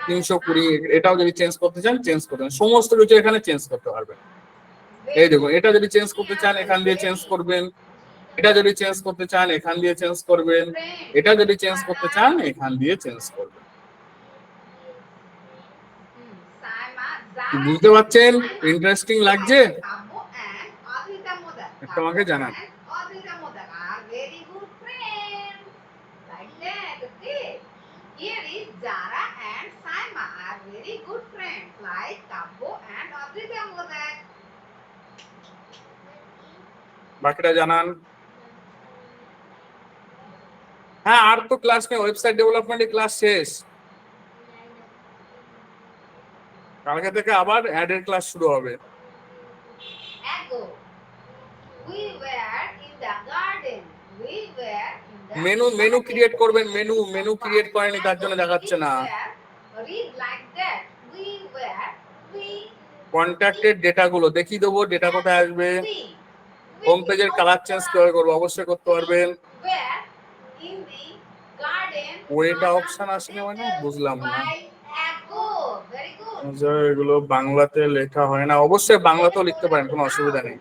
320, এটাও যদি চেঞ্জ করতে চান চেঞ্জ করতে পারেন, সমস্ত কিছু এখানে চেঞ্জ করতে পারবেন। এই দেখুন, এটা যদি চেঞ্জ করতে চান এখান দিয়ে চেঞ্জ করবেন, এটা যদি চেঞ্জ করতে চান এখান দিয়ে চেঞ্জ করবেন, এটা যদি চেঞ্জ করতে চান এখান দিয়ে চেঞ্জ করবেন। বুঝতে পারছেন? ইন্টারেস্টিং লাগছে? একটু আমাকে জানান। Here is Zara and Saima are very good friends like Kabbo and Adrita Modak. বাকিটা জানান। হ্যাঁ, আর তো ক্লাস নেই, ওয়েবসাইট ডেভেলপমেন্টের ক্লাস শেষ। কালকে থেকে আবার অ্যাড এর ক্লাস শুরু হবে। Ago, we were in the garden. We were in the menu create করবেন, মেনু ক্রিয়েট করেনি তার জন্য দেখাচ্ছে না। Read like that. We were. We. Contacted data গুলো দেখিয়ে দেবো, ডেটা কোথায় আসবে। হোম পেজের কালার চেঞ্জ কিভাবে করবো, অবশ্যই করতে পারবেন। ওয়েটা অপশন আসেনি মানে বুঝলাম না, এগুলো বাংলাতে লেখা হয় না। অবশ্যই বাংলাতেও লিখতে পারেন, কোনো অসুবিধা নেই।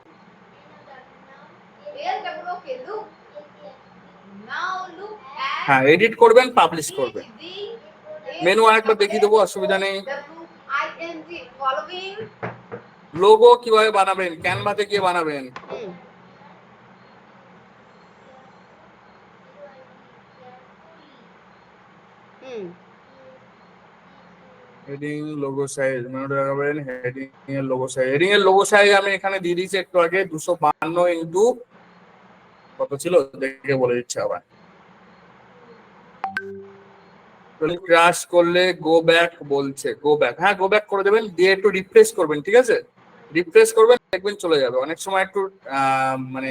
হ্যাঁ, এডিট করবেন, পাবলিশ করবেন। মেনু আরেকবার দেখিয়ে দেবো, অসুবিধা নেই। লোগো কিভাবে বানাবেন, ক্যানভাতে গিয়ে বানাবেন। হেডিং লোগো সাইজ, মেনুটা দেখাবেন। হেডিং এর লোগো সাইজ, হেডিং এর লোগো সাইজ আমি এখানে দিয়ে দিয়েছি একটু আগে, 252 ইন্টু কত ছিল দেখে বলে দিচ্ছি আবার। ক্রাশ করলে গো ব্যাক বলছে, গো ব্যাক, হ্যাঁ গো ব্যাক করে দেবেন, দিয়ে একটু রিফ্রেশ করবেন, ঠিক আছে? রিফ্রেশ করবেন। দেখবেন চলে যাবে। অনেক সময় একটু মানে